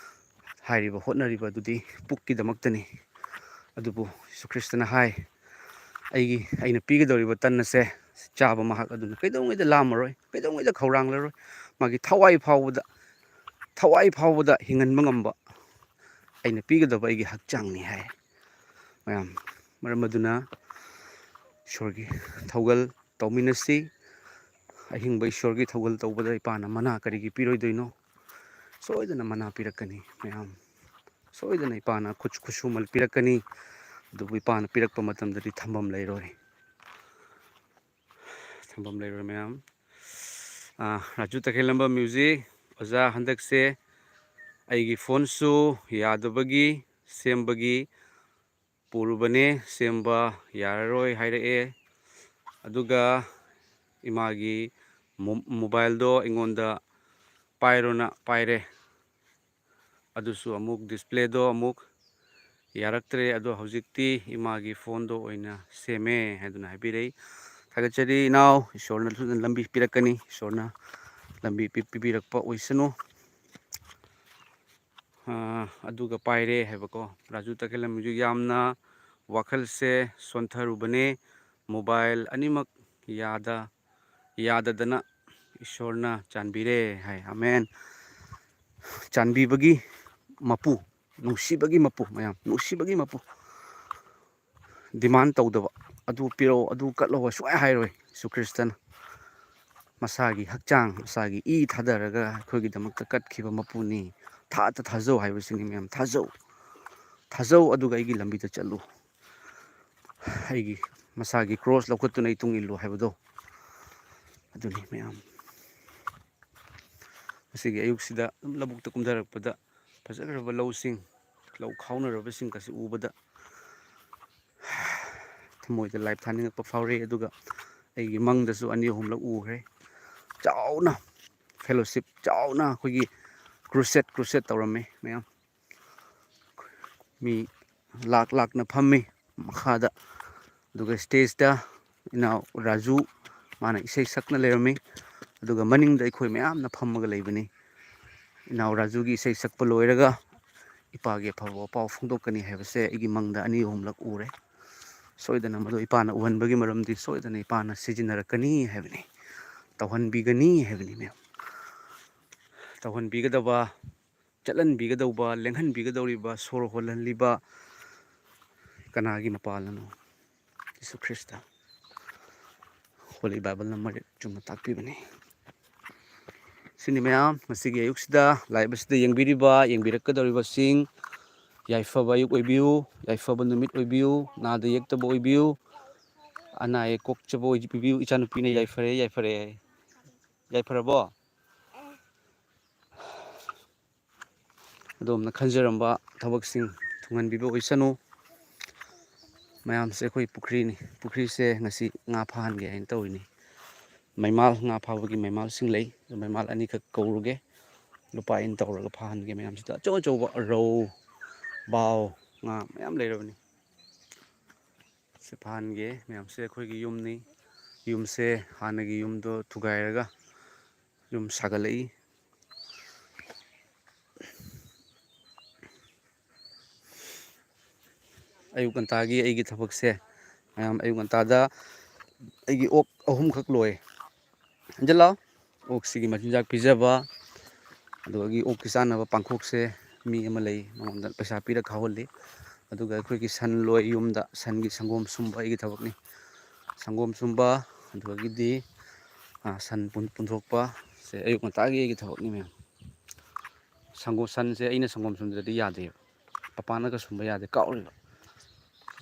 ꯍꯥꯏꯔꯤꯕ ꯍꯣꯠꯅꯔꯤꯕ ꯑꯗꯨꯗꯤ ꯄꯨꯛꯀꯤꯗꯃꯛꯇꯅꯤ꯫ ꯑꯗꯨꯕꯨ ꯌꯤꯁꯨ ꯈ꯭ꯔꯤꯁꯇꯅ ꯍꯥꯏ ꯑꯩꯅ ꯄꯤꯒꯗꯧꯔꯤꯕ ꯇꯟ ꯑꯁꯦ ꯆꯥꯕ ꯃꯍꯥꯛ ꯑꯗꯨꯅ ꯀꯩꯗꯧꯉꯩꯗ ꯂꯥꯝꯃꯔꯣꯏ, ꯀꯩꯗꯧꯉꯩꯗ ꯈꯧꯔꯥꯡꯂꯔꯣꯏ, ꯃꯥꯒꯤ ꯊꯋꯥꯏ ꯐꯥꯎꯕꯗ ꯍꯤꯡꯍꯟꯕ ꯉꯝꯕ ꯑꯩꯅ ꯄꯤꯒꯗꯕ ꯑꯩꯒꯤ ꯍꯛꯆꯥꯡꯅꯤ ꯍꯥꯏ꯫ ꯃꯔꯝ ꯑꯗꯨꯅ ꯏꯁꯣꯔꯒꯤ ꯊꯧꯒꯜ ꯇꯧꯃꯤꯟꯅꯁꯤ꯫ ꯑꯍꯤꯡꯕ ꯏꯁꯣꯔꯒꯤ ꯊꯧꯒꯜ ꯇꯧꯕꯗ ꯏꯄꯥꯅ ꯃꯅꯥ ꯀꯔꯤꯒꯤ ꯄꯤꯔꯣꯏꯗꯣꯏꯅꯣ? ꯁꯣꯏꯗꯅ ꯃꯅꯥ ꯄꯤꯔꯛꯀꯅꯤ ꯃꯌꯥꯝ, ꯁꯣꯏꯗꯅ ꯏꯄꯥꯅ ꯈꯨꯠꯁꯨꯃꯜ ꯄꯤꯔꯛꯀꯅꯤ꯫ ꯑꯗꯨꯕꯨ ꯏꯄꯥꯅ ꯄꯤꯔꯛꯄ ꯃꯇꯝꯗꯗꯤ ꯊꯝꯐꯝ ꯂꯩꯔꯣꯏ ꯃꯌꯥꯝ꯫ ꯔꯥꯖꯨ ꯇꯈꯦꯜꯂꯝꯕ ꯃ꯭ꯌꯨꯖꯤꯛ ꯑꯣꯖꯥ ꯍꯟꯗꯛꯁꯦ ꯑꯩꯒꯤ ꯐꯣꯟꯁꯨ ꯌꯥꯗꯕꯒꯤ ꯁꯦꯝꯕꯒꯤ ꯄꯨꯔꯨꯕꯅꯦ, ꯁꯦꯝꯕ ꯌꯥꯔꯔꯣꯏ ꯍꯥꯏꯔꯛꯑꯦ꯫ ꯑꯗꯨꯒ ꯏꯃꯥꯒꯤ ꯃꯣꯕꯥꯏꯜꯗꯣ ꯑꯩꯉꯣꯟꯗ ꯄꯥꯏꯔꯣꯅ ꯄꯥꯏꯔꯦ, ꯑꯗꯨꯁꯨ ꯑꯃꯨꯛ ꯗꯤꯁꯄ꯭ꯂꯦꯗꯣ ꯑꯃꯨꯛ ꯌꯥꯔꯛꯇ꯭ꯔꯦ꯫ ꯑꯗꯣ ꯍꯧꯖꯤꯛꯇꯤ ꯏꯃꯥꯒꯤ ꯐꯣꯟꯗꯣ ꯑꯣꯏꯅ ꯁꯦꯝꯃꯦ ꯍꯥꯏꯗꯨꯅ ꯍꯥꯏꯕꯤꯔꯛꯏ꯫ ꯊꯥꯒꯠꯆꯔꯤ ꯏꯅꯥꯎ, ꯏꯁꯣꯔꯅꯁꯨ ꯂꯝꯕꯤ ꯄꯤꯔꯛꯀꯅꯤ, ꯏꯁꯣꯔꯅ ꯂꯝꯕꯤ ꯄꯤꯕꯤꯔꯛꯄ ꯑꯣꯏꯁꯅꯨ꯫ ꯑꯗꯨꯒ ꯄꯥꯏꯔꯦ ꯍꯥꯏꯕꯀꯣ ꯔꯥꯖꯨ ꯇꯈꯦꯜꯂꯝ ꯃ꯭ꯌꯨꯖꯤꯛ ꯌꯥꯝꯅ ꯋꯥꯈꯜꯁꯦ ꯁꯣꯟꯊꯔꯨꯕꯅꯦ, ꯃꯣꯕꯥꯏꯜ ꯑꯅꯤꯃꯛ ꯌꯥꯗꯗꯅ ꯏꯁꯣꯔꯅ ꯆꯥꯟꯕꯤꯔꯦ ꯍꯥꯏ꯫ ꯑꯃꯦꯟ꯫ ꯆꯥꯟꯕꯤꯕꯒꯤ ꯃꯄꯨ, ꯅꯨꯡꯁꯤꯕꯒꯤ ꯃꯄꯨ ꯃꯌꯥꯝ, ꯅꯨꯡꯁꯤꯕꯒꯤ ꯃꯄꯨ ꯗꯤꯃꯥꯟ ꯇꯧꯗꯕ, ꯑꯗꯨ ꯄꯤꯔꯛꯑꯣ ꯑꯗꯨ ꯀꯠꯂꯣ ꯁꯨꯡꯍꯥꯏ ꯍꯥꯏꯔꯣꯏ ꯌꯤꯁꯨ ꯈ꯭ꯔꯤꯁꯇꯅ꯫ ꯃꯁꯥꯒꯤ ꯍꯛꯆꯥꯡ, ꯃꯁꯥꯒꯤ ꯏ ꯊꯥꯗꯔꯒ ꯑꯩꯈꯣꯏꯒꯤꯗꯃꯛꯇ ꯀꯠꯈꯤꯕ ꯃꯄꯨꯅꯤ꯫ ꯊꯥꯖꯧ ꯍꯥꯏꯕꯁꯤꯅꯤ ꯃꯌꯥꯝ, ꯊꯥꯖꯧ ꯑꯗꯨꯒ ꯑꯩꯒꯤ ꯂꯝꯕꯤꯗ ꯆꯠꯂꯨ, ꯑꯩꯒꯤ ꯃꯁꯥꯒꯤ ꯀ꯭ꯔꯣꯁ ꯂꯧꯈꯠꯇꯨꯅ ꯑꯩ ꯇꯨꯡ ꯏꯜꯂꯨ ꯍꯥꯏꯕꯗꯣ ꯑꯗꯨꯅꯤ ꯃꯌꯥꯝ꯫ ꯉꯁꯤꯒꯤ ꯑꯌꯨꯛꯁꯤꯗ ꯑꯗꯨꯝ ꯂꯧꯕꯨꯛꯇ ꯀꯨꯝꯊꯔꯛꯄꯗ ꯐꯖꯈ꯭ꯔꯕ ꯂꯧꯁꯤꯡ, ꯂꯧ ꯈꯥꯎꯅꯔꯕꯁꯤꯡꯒꯁꯤ ꯎꯕꯗ ꯊꯃꯣꯏꯗ ꯂꯥꯏꯞ ꯊꯥꯅꯤꯡꯉꯛꯄ ꯐꯥꯎꯔꯛꯏ꯫ ꯑꯗꯨꯒ ꯑꯩꯒꯤ ꯃꯪꯗꯁꯨ 2, 3ꯂꯛ ꯎꯈ꯭ꯔꯦ꯫ ꯆꯥꯎꯅ ꯐꯦꯂꯣꯁꯤꯞ, ꯆꯥꯎꯅ ꯑꯩꯈꯣꯏꯒꯤ ꯀ꯭ꯔꯨꯁꯦꯠ ꯇꯧꯔꯝꯃꯤ ꯃꯌꯥꯝ꯫ ꯃꯤ ꯂꯥꯛꯅ ꯐꯝꯃꯤ ꯃꯈꯥꯗ, ꯑꯗꯨꯒ ꯁ꯭ꯇꯦꯖꯇ ꯏꯅꯥꯎ ꯔꯥꯖꯨ ꯃꯥꯅ ꯏꯁꯩ ꯁꯛꯅ ꯂꯩꯔꯝꯃꯤ꯫ ꯑꯗꯨꯒ ꯃꯅꯤꯡꯗ ꯑꯩꯈꯣꯏ ꯃꯌꯥꯝꯅ ꯐꯝꯃꯒ ꯂꯩꯕꯅꯤ꯫ ꯏꯅꯥꯎ ꯔꯥꯖꯨꯒꯤ ꯏꯁꯩ ꯁꯛꯄ ꯂꯣꯏꯔꯒ ꯏꯄꯥꯒꯤ ꯑꯐꯕ ꯄꯥꯎ ꯐꯣꯡꯗꯣꯛꯀꯅꯤ ꯍꯥꯏꯕꯁꯦ ꯑꯩꯒꯤ ꯃꯪꯗ 2, 3ꯂꯛ ꯎꯔꯦ꯫ ꯁꯣꯏꯗꯅ ꯃꯗꯨ ꯏꯄꯥꯅ ꯎꯍꯟꯕꯒꯤ ꯃꯔꯝꯗꯤ ꯁꯣꯏꯗꯅ ꯏꯄꯥꯅ ꯁꯤꯖꯤꯟꯅꯔꯛꯀꯅꯤ ꯍꯥꯏꯕꯅꯤ, ꯇꯧꯍꯟꯕꯤꯒꯅꯤ ꯍꯥꯏꯕꯅꯤ ꯃꯌꯥꯝ꯫ ꯇꯧꯍꯟꯕꯤꯒꯗꯕ, ꯆꯠꯍꯟꯕꯤꯒꯗꯧꯕ, ꯂꯦꯡꯍꯟꯕꯤꯒꯗꯧꯔꯤꯕ, ꯁꯣꯔ ꯍꯣꯜꯍꯜꯂꯤꯕ ꯀꯅꯥꯒꯤ ꯃꯄꯥꯜꯅꯅꯣ? ꯌꯤꯁꯨ ꯈ꯭ꯔꯤꯁꯇ꯫ ꯍꯣꯂꯤ ꯕꯥꯏꯕꯜꯅ ꯃꯔꯤꯛ ꯆꯨꯝꯅ ꯇꯥꯛꯄꯤꯕꯅꯤ꯫ ꯁꯤꯅꯤ ꯃꯌꯥꯝ ꯉꯁꯤꯒꯤ ꯑꯌꯨꯛꯁꯤꯗ ꯂꯥꯏꯚ ꯑꯁꯤꯗ ꯌꯦꯡꯕꯤꯔꯛꯀꯗꯧꯔꯤꯕꯁꯤꯡ, ꯌꯥꯏꯐꯕ ꯑꯌꯨꯛ ꯑꯣꯏꯕꯤꯌꯨ, ꯌꯥꯏꯐꯕ ꯅꯨꯃꯤꯠ ꯑꯣꯏꯕꯤꯌꯨ, ꯅꯥꯗ ꯌꯦꯛꯇꯕ ꯑꯣꯏꯕꯤꯌꯨ꯫ ꯑꯅꯥ ꯑꯌꯦꯛ ꯀꯣꯛꯆꯕ ꯄꯤꯕꯤꯌꯨ ꯏꯆꯥꯅꯨꯄꯤꯅ ꯌꯥꯏꯐꯔꯦ ꯌꯥꯏꯐꯔꯦ ꯌꯥꯏꯐꯔꯕꯣ ꯑꯗꯣꯝꯅ ꯈꯟꯖꯔꯝꯕ ꯊꯕꯛꯁꯤꯡ ꯊꯨꯡꯍꯟꯕꯤꯕ ꯑꯣꯏꯁꯅꯨ ꯃꯌꯥꯝꯁꯦ ꯑꯩꯈꯣꯏ ꯄꯨꯈ꯭ꯔꯤꯅꯤ ꯄꯨꯈ꯭ꯔꯤꯁꯦ ꯉꯁꯤ ꯉꯥ ꯐꯥꯍꯟꯒꯦ ꯍꯥꯏꯅ ꯇꯧꯔꯤꯅꯤ ꯃꯩꯃꯥꯜ ꯉꯥ ꯐꯥꯕꯒꯤ ꯃꯩꯃꯥꯜꯁꯤꯡ ꯂꯩ ꯃꯩꯃꯥꯜ ꯑꯅꯤꯈꯛ ꯀꯧꯔꯨꯒꯦ ꯂꯨꯄꯥ ꯏꯟ ꯇꯧꯔꯒ ꯐꯥꯍꯟꯒꯦ ꯃꯌꯥꯝꯁꯤꯗ ꯑꯆꯧ ꯑꯆꯧꯕ ꯔꯧ ꯕꯥꯎ ꯉꯥ ꯃꯌꯥꯝ ꯂꯩꯔꯕꯅꯤ ꯁꯤ ꯐꯥꯍꯟꯒꯦ ꯃꯌꯥꯝꯁꯦ ꯑꯩꯈꯣꯏꯒꯤ ꯌꯨꯝꯅꯤ ꯌꯨꯝꯁꯦ ꯍꯥꯟꯅꯒꯤ ꯌꯨꯝꯗꯣ ꯊꯨꯒꯥꯏꯔꯒ ꯌꯨꯝ ꯁꯥꯒꯠꯂꯛꯏ ꯑꯌꯨꯛ ꯉꯟꯇꯥꯒꯤ ꯑꯩꯒꯤ ꯊꯕꯛꯁꯦ ꯃꯌꯥꯝ ꯑꯌꯨꯛ ꯉꯟꯇꯥꯗ ꯑꯩꯒꯤ ꯑꯣꯛ ꯑꯍꯨꯝꯈꯛ ꯂꯣꯏ ꯍꯟꯖꯤꯜꯂꯛꯑꯣ ꯑꯣꯛꯁꯤꯒꯤ ꯃꯆꯤꯟꯖꯥꯛ ꯄꯤꯖꯕ ꯑꯗꯨꯗꯒꯤ ꯑꯣꯛꯀꯤ ꯆꯥꯅꯕ ꯄꯥꯡꯈꯣꯛꯁꯦ ꯃꯤ ꯑꯃ ꯂꯩ ꯃꯉꯣꯟꯗ ꯄꯩꯁꯥ ꯄꯤꯔ ꯈꯥꯎꯍꯜꯂꯤ ꯑꯗꯨꯒ ꯑꯩꯈꯣꯏꯒꯤ ꯁꯟ ꯂꯣꯏ ꯌꯨꯝꯗ ꯁꯟꯒꯤ ꯁꯪꯒꯣꯝ ꯁꯨꯝꯕ ꯑꯩꯒꯤ ꯊꯕꯛꯅꯤ ꯁꯪꯒꯣꯝ ꯁꯨꯝꯕ ꯑꯗꯨꯗꯒꯤꯗꯤ ꯁꯟ ꯄꯨꯟꯊꯣꯛꯄ ꯁꯦ ꯑꯌꯨꯛ ꯉꯟꯇꯥꯒꯤ ꯑꯩꯒꯤ ꯊꯕꯛꯅꯤ ꯃꯌꯥꯝ ꯁꯟꯁꯦ ꯑꯩꯅ ꯁꯪꯒꯣꯝ ꯁꯨꯝꯗ꯭ꯔꯗꯤ ꯌꯥꯗꯦꯕ ꯄꯄꯥꯅꯒ ꯁꯨꯝꯕ ꯌꯥꯗꯦ ꯀꯥꯎꯔꯤꯕ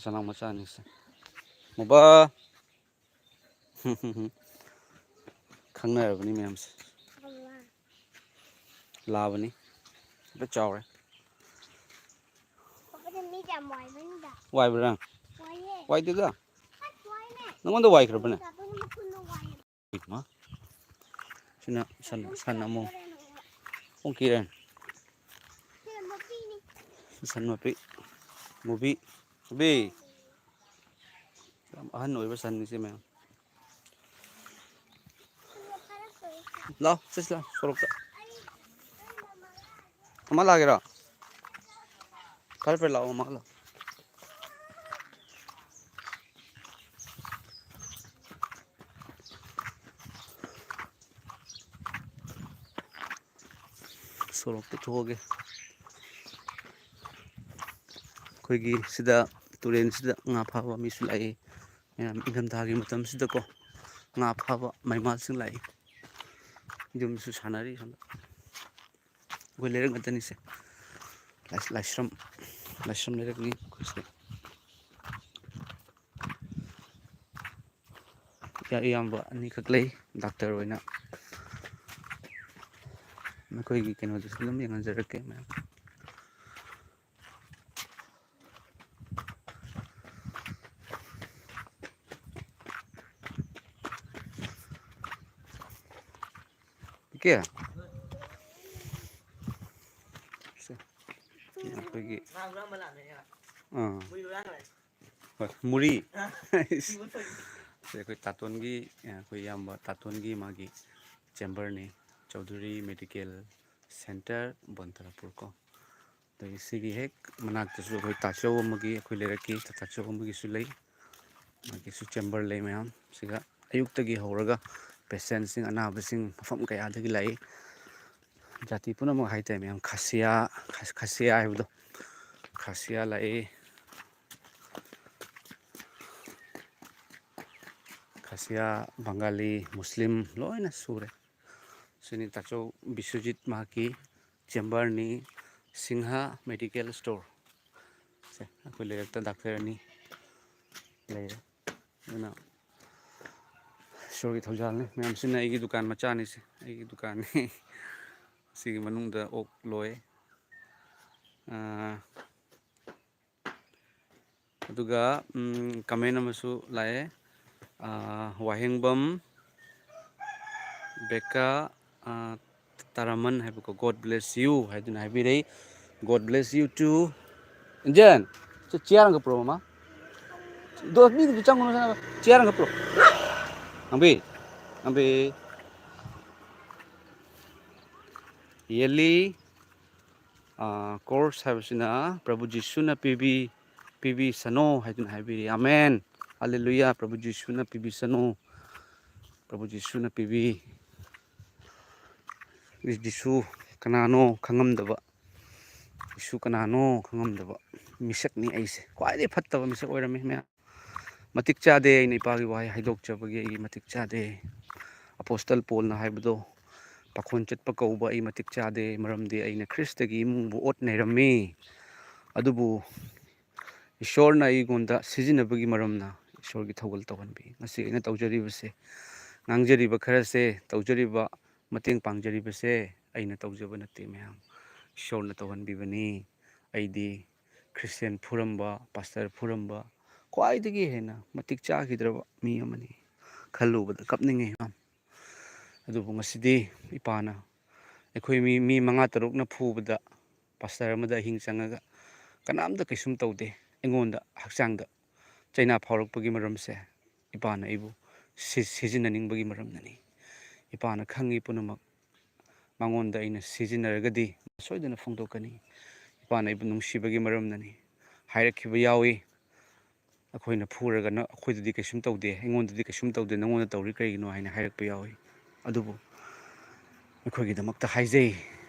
ꯁꯅꯥ ꯃꯆꯥꯅꯤꯁꯦ ꯃꯣꯕ ꯈꯪꯅꯔꯕꯅꯤ ꯃꯌꯥꯝꯁꯦ ꯂꯥꯕꯅꯤ ꯈꯔ ꯆꯥꯎꯔꯦ ꯋꯥꯏꯕ꯭ꯔꯥ ꯋꯥꯏꯗꯦꯗ ꯅꯪꯉꯣꯟꯗ ꯋꯥꯏꯈ꯭ꯔꯕꯅꯦ ꯁꯤꯅ ꯁꯟ ꯑꯃꯣꯝ ꯑꯣꯟꯈꯤꯔꯦ ꯁꯟ ꯃꯄꯤ ꯃꯨꯕꯤ ꯃꯨꯕꯤ ꯌꯥꯝ ꯑꯍꯟ ꯑꯣꯏꯕ ꯁꯟꯅꯤꯁꯦ ꯃꯌꯥꯝ ꯂꯥꯛꯑꯣ ꯆꯠꯁꯤ ꯂꯥꯛꯑꯣ ꯁꯣꯔꯣꯛꯇ ꯃꯃꯥ ꯂꯥꯛꯑꯒꯦꯔꯣ ꯐꯔꯦ ꯐꯔꯦ ꯂꯥꯛꯑꯣ ꯃꯃꯥ ꯂꯥꯛꯑꯣ ꯁꯣꯔꯣꯛꯇ ꯊꯣꯛꯑꯒꯦ ꯑꯩꯈꯣꯏꯒꯤ ꯁꯤꯗ ꯇꯨꯔꯦꯟꯁꯤꯗ ꯉꯥ ꯐꯥꯕ ꯃꯤꯁꯨ ꯂꯥꯛꯏ ꯃꯌꯥꯝ ꯏꯪꯊꯝꯊꯥꯒꯤ ꯃꯇꯝꯁꯤꯗꯀꯣ ꯉꯥ ꯐꯥꯕ ꯃꯩꯃꯥꯜꯁꯤꯡ ꯂꯥꯛꯏ ꯌꯨꯝꯁꯨ ꯁꯥꯟꯅꯔꯤ ꯁꯣꯝꯗ ꯑꯩꯈꯣꯏ ꯂꯩꯔꯛ ꯉꯥꯛꯇꯅꯤꯁꯦ ꯂꯥꯏꯁ꯭ꯔꯝ ꯂꯩꯔꯛꯅꯤ ꯑꯩꯈꯣꯏꯁꯦ ꯏꯌꯥꯝꯕ ꯑꯅꯤꯈꯛ ꯂꯩ ꯗꯥꯛꯇꯔ ꯑꯣꯏꯅ ꯃꯈꯣꯏꯒꯤ ꯀꯩꯅꯣꯗꯨꯁꯨ ꯑꯗꯨꯝ ꯌꯦꯡꯍꯟꯖꯔꯛꯀꯦ ꯃꯌꯥꯝ ꯄꯤꯀꯦ ꯑꯩꯈꯣꯏꯒꯤ ꯍꯣꯏ ꯃꯨꯔꯤ ꯑꯩꯈꯣꯏ ꯇꯥꯇꯣꯟꯒꯤ ꯑꯩꯈꯣꯏ ꯏꯌꯥꯝꯕ ꯇꯥꯇꯣꯟꯒꯤ ꯃꯥꯒꯤ ꯆꯦꯝꯕꯔꯅꯤ ꯆꯧꯙꯨꯔꯤ ꯃꯦꯗꯤꯀꯦꯜ ꯁꯦꯟꯇꯔ ꯕꯣꯟꯊꯔꯄꯨꯔ ꯀꯣ ꯑꯗꯒꯤ ꯁꯤꯒꯤ ꯍꯦꯛ ꯃꯅꯥꯛꯇꯁꯨ ꯑꯩꯈꯣꯏ ꯇꯥꯆꯧ ꯑꯃꯒꯤ ꯑꯩꯈꯣꯏ ꯂꯩꯔꯛꯀꯤ ꯇꯥꯆꯧ ꯑꯃꯒꯤꯁꯨ ꯂꯩ ꯃꯥꯒꯤꯁꯨ ꯆꯦꯝꯕꯔ ꯂꯩ ꯃꯌꯥꯝ ꯁꯤꯒ ꯑꯌꯨꯛꯇꯒꯤ ꯍꯧꯔꯒ ꯄꯦꯁꯦꯟꯁꯤꯡ ꯑꯅꯥꯕꯁꯤꯡ ꯃꯐꯝ ꯀꯌꯥꯗꯒꯤ ꯂꯥꯛꯏ ꯖꯥꯇꯤ ꯄꯨꯝꯅꯃꯛ ꯍꯥꯏꯇꯥꯔꯦ ꯃꯌꯥꯝ ꯈꯥꯁꯤꯌꯥ ꯍꯥꯏꯕꯗꯣ ꯈꯥꯁꯤꯌꯥ ꯂꯥꯛꯏ ꯈꯥꯁꯤꯌꯥ ꯕꯪꯒꯥꯂꯤ ꯃꯨꯁꯂꯤꯝ ꯂꯣꯏꯅ ꯁꯨꯔꯦ ꯁꯤꯅꯤ ꯇꯥꯆꯧ ꯕꯤꯁ꯭ꯋꯖꯤꯠ ꯃꯍꯥꯛꯀꯤ ꯆꯦꯝꯕꯔꯅꯤ ꯁꯤꯡꯍꯥ ꯃꯦꯗꯤꯀꯦꯜ ꯏꯁꯇꯣꯔ ꯁꯦ ꯑꯩꯈꯣꯏ ꯂꯩꯔꯛꯇ ꯗꯥꯛꯇꯔ ꯑꯅꯤ ꯂꯩꯔꯦ ꯑꯗꯨꯅ ꯏꯁꯣꯔꯒꯤ ꯊꯧꯖꯥꯜꯅꯤ ꯃꯌꯥꯝꯁꯤꯅ ꯑꯩꯒꯤ ꯗꯨꯀꯥꯟ ꯃꯆꯥꯅꯤꯁꯦ ꯑꯩꯒꯤ ꯗꯨꯀꯥꯟꯅꯤ ꯁꯤꯒꯤ ꯃꯅꯨꯡꯗ ꯑꯣꯛ ꯂꯣꯏ ꯑꯗꯨꯒ ꯀꯃꯦꯟ ꯑꯃꯁꯨ ꯂꯥꯛꯑꯦ ꯋꯥꯍꯦꯡꯕꯝ ꯕꯦꯀꯥ ꯇꯔꯥꯃꯟ ꯍꯥꯏꯕꯀꯣ ꯒꯣꯗ ꯕ꯭ꯂꯦꯁ ꯌꯨ ꯍꯥꯏꯗꯨꯅ ꯍꯥꯏꯕꯤꯔꯛꯏ ꯒꯣꯗ ꯕ꯭ꯂꯦꯁ ꯌꯨ ꯇꯨ ꯏꯟꯖꯟ ꯆꯤꯌꯥꯔ ꯑꯃꯒ ꯄꯨꯔꯛꯑꯣ ꯃꯃꯥ ꯃꯤꯗꯨꯗ ꯆꯪꯉꯨꯅꯨ ꯆꯤꯌꯥꯔ ꯑꯃꯒ ꯄꯨꯔꯛꯑꯣ ꯑꯪꯕꯤ ꯑꯪꯕꯤ ꯌꯦꯜꯂꯤ ꯀꯣꯔꯁ ꯍꯥꯏꯕꯁꯤꯅ ꯄ꯭ꯔꯚꯨ ꯖꯤꯁꯨꯅ ꯄꯤꯕꯤꯁꯅꯣ ꯍꯥꯏꯗꯨꯅ ꯍꯥꯏꯕꯤꯔꯤ ꯑꯃꯦꯟ ꯍꯜꯂꯦꯂꯨꯌꯥ ꯄ꯭ꯔꯚꯨ ꯖꯤꯁꯨꯅ ꯄꯤꯕꯤꯁꯅꯣ ꯄ꯭ꯔꯚꯨ ꯖꯤꯁꯨꯅ ꯖꯤꯁꯨ ꯀꯅꯥꯅꯣ ꯈꯪꯉꯝꯗꯕ ꯖꯤꯁꯨ ꯀꯅꯥꯅꯣ ꯈꯪꯉꯝꯗꯕ ꯃꯤꯁꯛꯅꯤ ꯑꯩꯁꯦ ꯈ꯭ꯋꯥꯏꯗꯒꯤ ꯐꯠꯇꯕ ꯃꯤꯁꯛ ꯑꯣꯏꯔꯝꯃꯤ ꯃꯌꯥꯝ ꯃꯇꯤꯛ ꯆꯥꯗꯦ ꯑꯩꯅ ꯏꯄꯥꯒꯤ ꯋꯥꯍꯩ ꯍꯥꯏꯗꯣꯛꯆꯕꯒꯤ ꯑꯩ ꯃꯇꯤꯛ ꯆꯥꯗꯦ ꯑꯄꯣꯁꯇꯜ ꯄꯣꯜꯅ ꯍꯥꯏꯕꯗꯣ ꯄꯥꯈꯣꯟ ꯆꯠꯄ ꯀꯧꯕ ꯑꯩ ꯃꯇꯤꯛ ꯆꯥꯗꯦ ꯃꯔꯝꯗꯤ ꯑꯩꯅ ꯈ꯭ꯔꯤꯁꯇꯒꯤ ꯏꯃꯨꯡꯕꯨ ꯑꯣꯠ ꯅꯩꯔꯝꯃꯤ ꯑꯗꯨꯕꯨ ꯏꯁꯣꯔꯅ ꯑꯩꯉꯣꯟꯗ ꯁꯤꯖꯤꯟꯅꯕꯒꯤ ꯃꯔꯝꯅ ꯏꯁꯣꯔꯒꯤ ꯊꯧꯒꯜ ꯇꯧꯍꯟꯕꯤ ꯉꯁꯤ ꯑꯩꯅ ꯇꯧꯖꯔꯤꯕꯁꯦ ꯉꯥꯡꯖꯔꯤꯕ ꯈꯔꯁꯦ ꯇꯧꯖꯔꯤꯕ ꯃꯇꯦꯡ ꯄꯥꯡꯖꯔꯤꯕꯁꯦ ꯑꯩꯅ ꯇꯧꯖꯕ ꯅꯠꯇꯦ ꯃꯌꯥꯝ ꯏꯁꯣꯔꯅ ꯇꯧꯍꯟꯕꯤꯕꯅꯤ ꯑꯩꯗꯤ ꯈ꯭ꯔꯤꯁꯇꯦꯟ ꯐꯨꯔꯝꯕ ꯄꯥꯁꯇꯔ ꯐꯨꯔꯝꯕ ꯈ꯭ꯋꯥꯏꯗꯒꯤ ꯍꯦꯟꯅ ꯃꯇꯤꯛ ꯆꯥꯈꯤꯗ꯭ꯔꯕ ꯃꯤ ꯑꯃꯅꯤ ꯈꯜꯂꯨꯕꯗ ꯀꯞꯅꯤꯡꯉꯤ ꯑꯗꯨꯕꯨ ꯉꯁꯤꯗꯤ ꯏꯄꯥꯅ ꯑꯩꯈꯣꯏ ꯃꯤ 5-6ꯅ ꯐꯨꯕꯗ ꯄꯥꯁꯇꯔ ꯑꯃꯗ ꯑꯍꯤꯡ ꯆꯪꯉꯒ ꯀꯅꯥꯝꯇ ꯀꯩꯁꯨꯝ ꯇꯧꯗꯦ ꯑꯩꯉꯣꯟꯗ ꯍꯛꯆꯥꯡꯗ ꯆꯩꯅꯥ ꯐꯥꯎꯔꯛꯄꯒꯤ ꯃꯔꯝꯁꯦ ꯏꯄꯥꯅ ꯑꯩꯕꯨ ꯁꯤꯖꯤꯟꯅꯅꯤꯡꯕꯒꯤ ꯃꯔꯝꯅꯅꯤ ꯏꯄꯥꯅ ꯈꯪꯉꯤ ꯄꯨꯝꯅꯃꯛ ꯃꯉꯣꯟꯗ ꯑꯩꯅ ꯁꯤꯖꯤꯟꯅꯔꯒꯗꯤ ꯁꯣꯏꯗꯅ ꯐꯣꯡꯗꯣꯛꯀꯅꯤ ꯏꯄꯥꯅ ꯑꯩꯕꯨ ꯅꯨꯡꯁꯤꯕꯒꯤ ꯃꯔꯝꯅꯅꯤ ꯍꯥꯏꯔꯛꯈꯤꯕ ꯌꯥꯎꯏ ꯑꯩꯈꯣꯏꯅ ꯐꯨꯔꯒ ꯑꯩꯈꯣꯏꯗꯗꯤ ꯀꯩꯁꯨꯝ ꯇꯧꯗꯦ ꯑꯩꯉꯣꯟꯗꯗꯤ ꯀꯩꯁꯨꯝ ꯇꯧꯗꯦ ꯅꯪꯉꯣꯟꯗ ꯇꯧꯔꯤ ꯀꯔꯤꯒꯤꯅꯣ ꯍꯥꯏꯅ ꯍꯥꯏꯔꯛꯄ ꯌꯥꯎꯏ ꯑꯗꯨꯕꯨ ꯑꯩꯈꯣꯏꯒꯤꯗꯃꯛꯇ ꯍꯥꯏꯖꯩ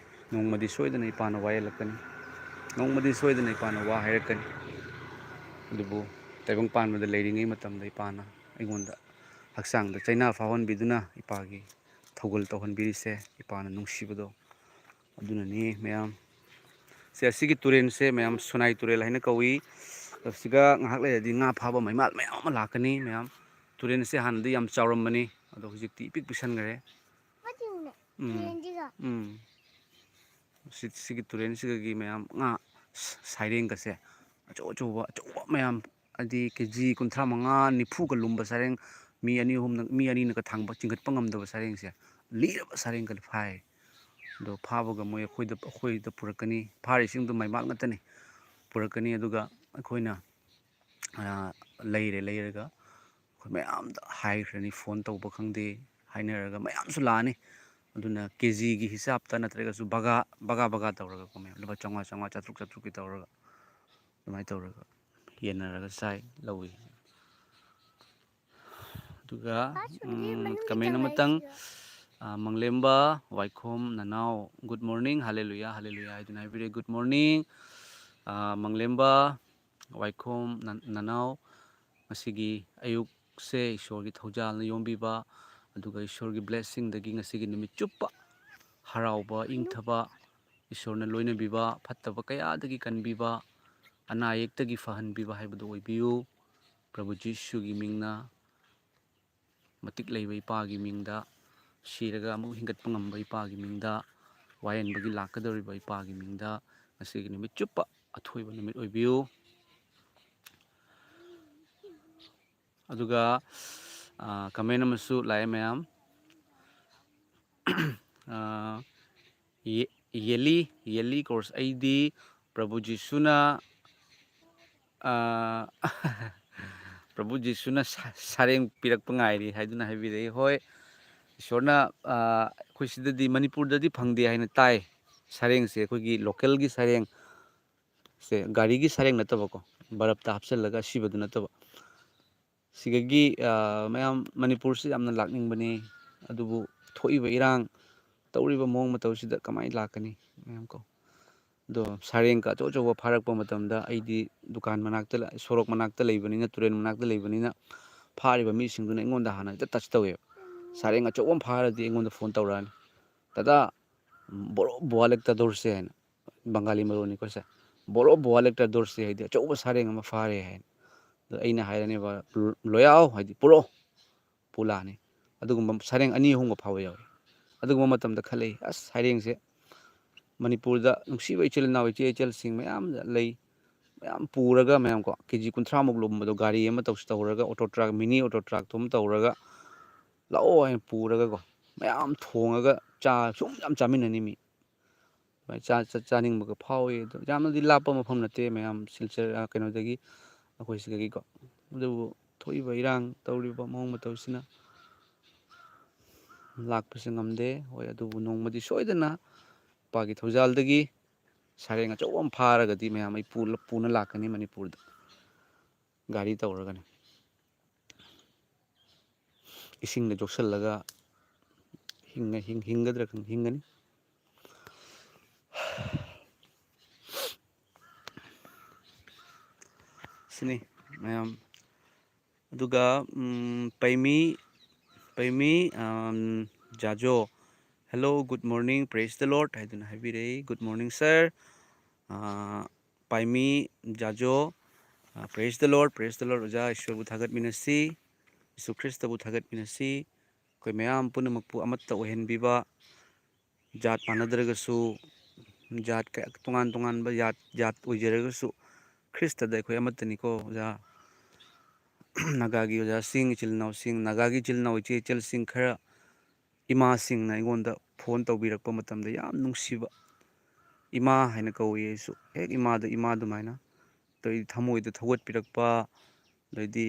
ꯅꯣꯡꯃꯗꯤ ꯁꯣꯏꯗꯅ ꯏꯄꯥꯅ ꯋꯥꯌꯦꯜꯂꯛꯀꯅꯤ ꯅꯣꯡꯃꯗꯤ ꯁꯣꯏꯗꯅ ꯏꯄꯥꯅ ꯋꯥ ꯍꯥꯏꯔꯛꯀꯅꯤ ꯑꯗꯨꯕꯨ ꯇꯥꯏꯕꯪꯄꯥꯟꯕꯗ ꯂꯩꯔꯤꯉꯩ ꯃꯇꯝꯗ ꯏꯄꯥꯅ ꯑꯩꯉꯣꯟꯗ ꯍꯛꯆꯥꯡꯗ ꯆꯩꯅꯥ ꯐꯥꯎꯍꯟꯕꯤꯗꯨꯅ ꯏꯄꯥꯒꯤ ꯊꯧꯒꯜ ꯇꯧꯍꯟꯕꯤꯔꯤꯁꯦ ꯏꯄꯥꯅ ꯅꯨꯡꯁꯤꯕꯗꯣ ꯑꯗꯨꯅꯅꯤ ꯃꯌꯥꯝ ꯑꯁꯤꯒꯤ ꯇꯨꯔꯦꯟꯁꯦ ꯃꯌꯥꯝ ꯁꯨꯅꯥꯏ ꯇꯨꯔꯦꯜ ꯍꯥꯏꯅ ꯀꯧꯏ ꯁꯤꯒ ꯉꯥꯏꯍꯥꯛ ꯂꯩꯔꯗꯤ ꯉꯥ ꯐꯥꯕ ꯃꯩꯃꯥꯜ ꯃꯌꯥꯝ ꯑꯃ ꯂꯥꯛꯀꯅꯤ ꯃꯌꯥꯝ ꯇꯨꯔꯦꯟꯁꯦ ꯍꯥꯟꯅꯗꯤ ꯌꯥꯝ ꯆꯥꯎꯔꯝꯕꯅꯤ ꯑꯗꯣ ꯍꯧꯖꯤꯛꯇꯤ ꯏꯄꯤꯛ ꯄꯤꯛꯁꯟꯈꯔꯦ ꯁꯤꯒꯤ ꯇꯨꯔꯦꯟꯁꯤꯒꯤ ꯃꯌꯥꯝ ꯉꯥ ꯁꯩꯔꯦꯡꯒꯁꯦ ꯑꯆꯧꯕ ꯃꯌꯥꯝ ꯍꯥꯏꯗꯤ ꯀꯦꯖꯤ 35-40ꯒ ꯂꯨꯝꯕ ꯁꯔꯦꯡ ꯃꯤ 2-3ꯅꯒ ꯊꯥꯡꯕ ꯆꯤꯡꯈꯠꯄ ꯉꯝꯗꯕ ꯁꯔꯦꯡꯁꯦ ꯂꯤꯔꯕ ꯁꯔꯦꯡꯒ ꯐꯥꯏ ꯑꯗꯣ ꯐꯥꯕꯒ ꯃꯣꯏ ꯑꯩꯈꯣꯏꯗ ꯄꯨꯔꯛꯀꯅꯤ ꯐꯥꯔꯤꯁꯤꯡꯗꯣ ꯃꯩꯃꯥꯜ ꯉꯥꯛꯇꯅꯤ ꯄꯨꯔꯛꯀꯅꯤ ꯑꯗꯨꯒ ꯑꯩꯈꯣꯏꯅ ꯂꯩꯔꯒ ꯑꯩꯈꯣই ꯃꯌꯥꯝꯗ ꯍꯥꯏꯈ꯭ꯔꯅꯤ ꯐꯣꯟ ꯇꯧꯕ ꯈꯪꯗꯦ ꯍꯥꯏꯅꯔꯒ ꯃꯌꯥꯝꯁꯨ ꯂꯥꯛꯑꯅꯤ ꯑꯗꯨꯅ ꯀꯦꯖꯤꯒꯤ ꯍꯤꯁꯥꯞꯇ ꯅꯠꯇ꯭ꯔꯒꯁꯨ ꯕꯒꯥ ꯇꯧꯔꯒꯀꯣ ꯃꯌꯥꯝ ꯂꯨꯄꯥ 500 ꯆꯥꯇ꯭ꯔꯨꯛꯀꯤ ꯇꯧꯔꯒ ꯑꯗꯨꯃꯥꯏꯅ ꯇꯧꯔꯒ ꯌꯦꯟꯅꯔꯒ ꯆꯥꯏ ꯂꯧꯏ ꯑꯗꯨꯒ ꯀꯃꯦꯟ ꯑꯃꯇꯪ ꯃꯪꯂꯦꯝꯕ ꯋꯥꯏꯈꯣꯝ ꯅꯅꯥꯎ ꯒꯨꯗ ꯃꯣꯔꯅꯤꯡ ꯍꯜꯂꯦꯂꯨꯌꯥ ꯍꯥꯏꯗꯨꯅ ꯍꯥꯏꯕꯤꯔꯦ ꯒꯨꯗ ꯃꯣꯔꯅꯤꯡ ꯃꯪꯂꯦꯝꯕ ꯋꯥꯏꯈꯣꯝ ꯅꯅꯥꯎ ꯉꯁꯤꯒꯤ ꯑꯌꯨꯛꯁꯦ ꯏꯁꯣꯔꯒꯤ ꯊꯧꯖꯥꯜꯅ ꯌꯣꯝꯕꯤꯕ ꯑꯗꯨꯒ ꯏꯁꯣꯔꯒꯤ ꯕ꯭ꯂꯦꯁꯤꯡꯗꯒꯤ ꯉꯁꯤꯒꯤ ꯅꯨꯃꯤꯠ ꯆꯨꯞꯄ ꯍꯔꯥꯎꯕ ꯏꯪꯊꯕ ꯏꯁꯣꯔꯅ ꯂꯣꯏꯅꯕꯤꯕ ꯐꯠꯇꯕ ꯀꯌꯥꯗꯒꯤ ꯀꯟꯕꯤꯕ ꯑꯅꯥ ꯑꯌꯦꯛꯇꯒꯤ ꯐꯍꯟꯕꯤꯕ ꯍꯥꯏꯕꯗꯨ ꯑꯣꯏꯕꯤꯌꯨ ꯄ꯭ꯔꯚꯨ ꯖꯤꯁꯨꯒꯤ ꯃꯤꯡꯅ ꯃꯇꯤꯛ ꯂꯩꯕ ꯏꯄꯥꯒꯤ ꯃꯤꯡꯗ ꯁꯤꯔꯒ ꯑꯃꯨꯛ ꯍꯤꯡꯒꯠꯄ ꯉꯝꯕ ꯏꯄꯥꯒꯤ ꯃꯤꯡꯗ ꯋꯥꯌꯦꯟꯕꯒꯤ ꯂꯥꯛꯀꯗꯧꯔꯤꯕ ꯏꯄꯥꯒꯤ ꯃꯤꯡꯗ ꯉꯁꯤꯒꯤ ꯅꯨꯃꯤꯠ ꯆꯨꯞꯄ ꯑꯊꯣꯏꯕ ꯅꯨꯃꯤꯠ ꯑꯣꯏꯕꯤꯌꯨ ꯑꯗꯨꯒ ꯀꯃꯦꯟ ꯑꯃꯁꯨ ꯂꯥꯛꯑꯦ ꯃꯌꯥꯝ ꯌꯦꯜꯂꯤ ꯀꯣꯔꯁ ꯑꯩꯗꯤ ꯄ꯭ꯔꯚꯨ ꯖꯤꯁꯨꯅ ꯄ꯭ꯔꯚꯨ ꯖꯤꯁꯨꯅ ꯁꯔꯦꯡ ꯄꯤꯔꯛꯄ ꯉꯥꯏꯔꯤ ꯍꯥꯏꯗꯨꯅ ꯍꯥꯏꯕꯤꯔꯛꯏ ꯍꯣꯏ ꯏꯁꯣꯔꯅ ꯑꯩꯈꯣꯏ ꯁꯤꯗꯗꯤ ꯃꯅꯤꯄꯨꯔꯗꯗꯤ ꯐꯪꯗꯦ ꯍꯥꯏꯅ ꯇꯥꯏ ꯁꯔꯦꯡꯁꯦ ꯑꯩꯈꯣꯏꯒꯤ ꯂꯣꯀꯦꯜꯒꯤ ꯁꯔꯦꯡ ꯁꯦ ꯒꯥꯔꯤꯒꯤ ꯁꯔꯦꯡ ꯅꯠꯇꯕꯀꯣ ꯕꯔꯞꯇ ꯍꯥꯞꯆꯤꯜꯂꯒ ꯁꯤꯕꯗꯨ ꯅꯠꯇꯕ ꯁꯤꯒꯒꯤ ꯃꯌꯥꯝ ꯃꯅꯤꯄꯨꯔꯁꯤ ꯌꯥꯝꯅ ꯂꯥꯛꯅꯤꯡꯕꯅꯤ ꯑꯗꯨꯕꯨ ꯊꯣꯛꯏꯕ ꯏꯔꯥꯡ ꯇꯧꯔꯤꯕ ꯃꯑꯣꯡ ꯃꯇꯧꯁꯤꯗ ꯀꯃꯥꯏꯅ ꯂꯥꯛꯀꯅꯤ ꯃꯌꯥꯝ ꯀꯣ ꯑꯗꯣ ꯁꯔꯦꯡꯒ ꯑꯆꯧꯕ ꯐꯥꯔꯛꯄ ꯃꯇꯝꯗ ꯑꯩꯗꯤ ꯗꯨꯀꯥꯟ ꯃꯅꯥꯛꯇ ꯁꯣꯔꯣꯛ ꯃꯅꯥꯛꯇ ꯂꯩꯕꯅꯤꯅ ꯇꯨꯔꯦꯟ ꯃꯅꯥꯛꯇ ꯂꯩꯕꯅꯤꯅ ꯐꯥꯔꯤꯕ ꯃꯤꯁꯤꯡꯗꯨꯅ ꯑꯩꯉꯣꯟꯗ ꯍꯥꯟꯅ ꯍꯦꯛꯇ ꯇꯆ ꯇꯧꯋꯦꯕ ꯁꯔꯦꯡ ꯑꯆꯧꯕ ꯑꯃ ꯐꯥꯔꯗꯤ ꯑꯩꯉꯣꯟꯗ ꯐꯣꯟ ꯇꯧꯔꯛꯑꯅꯤ ꯗꯗꯥ ꯕꯣꯔꯣ ꯕꯨꯋꯥ ꯂꯦꯛꯇ ꯗꯧꯔꯁꯦ ꯍꯥꯏꯅ ꯕꯪꯒꯥꯂꯤ ꯃꯔꯣꯟꯅꯤꯀꯣ ꯁꯦ ꯕꯣꯔꯣ ꯕꯨꯋꯥ ꯂꯦꯛꯇ ꯗꯧꯔꯁꯦ ꯍꯥꯏꯗꯤ ꯑꯆꯧꯕ ꯁꯔꯦꯡ ꯑꯃ ꯐꯥꯔꯦ ꯍꯥꯏꯅ ꯑꯗꯣ ꯑꯩꯅ ꯍꯥꯏꯔꯅꯦꯕ ꯂꯣꯌꯥꯎ ꯍꯥꯏꯗꯤ ꯄꯨꯔꯛꯑꯣ ꯄꯨꯂꯥꯛꯑꯅꯤ ꯑꯗꯨꯒꯨꯝꯕ ꯁꯔꯦꯡ 2-3ꯒ ꯐꯥꯕ ꯌꯥꯎꯏ ꯑꯗꯨꯒꯨꯝꯕ ꯃꯇꯝꯗ ꯈꯜꯂꯛꯏ ꯑꯁ ꯁꯔꯦꯡꯁꯦ ꯃꯅꯤꯄꯨꯔꯗ ꯅꯨꯡꯁꯤꯕ ꯏꯆꯤꯜ ꯏꯅꯥꯎ ꯏꯆꯦꯜꯁꯤꯡ ꯃꯌꯥꯝ ꯂꯩ ꯃꯌꯥꯝ ꯄꯨꯔꯒ ꯃꯌꯥꯝ ꯀꯣ ꯀꯦꯖꯤ 30ꯃꯨꯛ ꯂꯨꯝꯕꯗꯣ ꯒꯥꯔꯤ ꯑꯃ ꯇꯧꯔꯒ ꯑꯣꯇꯣ ꯇ꯭ꯔꯥꯛ ꯃꯤꯅꯤ ꯑꯣꯇꯣ ꯇ꯭ꯔꯥꯛꯇꯣ ꯇꯧꯔꯒ ꯂꯥꯛꯑꯣ ꯍꯥꯏꯅ ꯄꯨꯔꯒꯀꯣ ꯃꯌꯥꯝ ꯊꯣꯡꯉꯒ ꯁꯨꯝ ꯌꯥꯝ ꯆꯥꯃꯤꯟꯅꯅꯤ ꯃꯤ ꯆꯥꯅꯤꯡꯕꯒ ꯐꯥꯎꯏ ꯑꯗꯣ ꯌꯥꯝꯅꯗꯤ ꯂꯥꯞꯄ ꯃꯐꯝ ꯅꯠꯇꯦ ꯃꯌꯥꯝ ꯁꯤꯜꯆꯔ ꯀꯩꯅꯣꯗꯒꯤ ꯑꯩꯈꯣꯏ ꯁꯤꯗꯒꯤꯀꯣ ꯑꯗꯨꯕꯨ ꯊꯣꯛꯏꯕ ꯏꯔꯥꯡ ꯇꯧꯔꯤꯕ ꯃꯑꯣꯡ ꯃꯇꯧꯁꯤꯅ ꯂꯥꯛꯄꯁꯦ ꯉꯝꯗꯦ ꯍꯣꯏ ꯑꯗꯨꯕꯨ ꯅꯣꯡꯃꯗꯤ ꯁꯣꯏꯗꯅ ꯏꯄꯥꯒꯤ ꯊꯧꯖꯥꯜꯗꯒꯤ ꯁꯔꯦꯡ ꯑꯆꯧꯕ ꯑꯃ ꯐꯥꯔꯒꯗꯤ ꯃꯌꯥꯝ ꯑꯩ ꯄꯨꯅ ꯂꯥꯛꯀꯅꯤ ꯃꯅꯤꯄꯨꯔꯗ ꯒꯥꯔꯤ ꯇꯧꯔꯒꯅꯤ ꯏꯁꯤꯡꯗ ꯌꯣꯛꯁꯜꯂꯒ ꯍꯤꯡꯒꯗ꯭ꯔꯥ ꯍꯤꯡꯒꯅꯤ ꯁꯤꯅꯤ ꯃꯌꯥꯝ ꯑꯗꯨꯒ ꯄꯩꯃꯤ ꯖꯥꯖꯣ hello good morning press the ꯂꯣꯔꯗ ꯍꯥꯏꯗꯨꯅ ꯍꯥꯏꯕꯤꯔꯛꯏ good morning sir ꯄꯥꯏꯃꯤ ꯖꯥꯖꯣ press the ꯂꯣꯔꯗ, press the Lord ꯑꯣꯖꯥ. ꯏꯁꯣꯔꯕꯨ ꯊꯥꯒꯠꯃꯤꯟꯅꯁꯤ, ꯌꯤꯁꯨ ꯈ꯭ꯔꯤꯁꯇꯕꯨ ꯊꯥꯒꯠꯃꯤꯟꯅꯁꯤ. ꯑꯩꯈꯣꯏ ꯃꯌꯥꯝ ꯄꯨꯝꯅꯃꯛꯄꯨ ꯑꯃꯠꯇ ꯑꯣꯏꯍꯟꯕꯤꯕ, ꯖꯥꯠ ꯃꯥꯟꯅꯗ꯭ꯔꯒꯁꯨ, ꯖꯥꯠ ꯇꯣꯉꯥꯟ ꯇꯣꯉꯥꯟꯕ ꯖꯥꯠ ꯑꯣꯏꯖꯔꯒꯁꯨ ꯈ꯭ꯔꯤꯁꯇꯗ ꯑꯩꯈꯣꯏ ꯑꯃꯠꯇꯅꯤꯀꯣ ꯑꯣꯖꯥ. ꯅꯥꯒꯥꯒꯤ ꯑꯣꯖꯥꯁꯤꯡ, ꯏꯆꯤꯜ ꯏꯅꯥꯎꯁꯤꯡ, ꯅꯥꯒꯥꯒꯤ ꯏꯆꯤꯜ ꯏꯅꯥꯎ ꯏꯆꯦ ꯏꯆꯜꯁꯤꯡ ꯈꯔ ꯏꯃꯥꯁꯤꯡꯅ ꯑꯩꯉꯣꯟꯗ ꯐꯣꯟ ꯇꯧꯕꯤꯔꯛꯄ ꯃꯇꯝꯗ ꯌꯥꯝ ꯅꯨꯡꯁꯤꯕ, ꯏꯃꯥ ꯍꯥꯏꯅ ꯀꯧꯏ ꯑꯩꯁꯨ. ꯍꯦꯛ ꯏꯃꯥꯗ ꯏꯃꯥ ꯑꯗꯨꯃꯥꯏꯅ ꯑꯗꯩ ꯊꯃꯣꯏꯗ ꯊꯧꯒꯠꯄꯤꯔꯛꯄ, ꯑꯗꯩꯗꯤ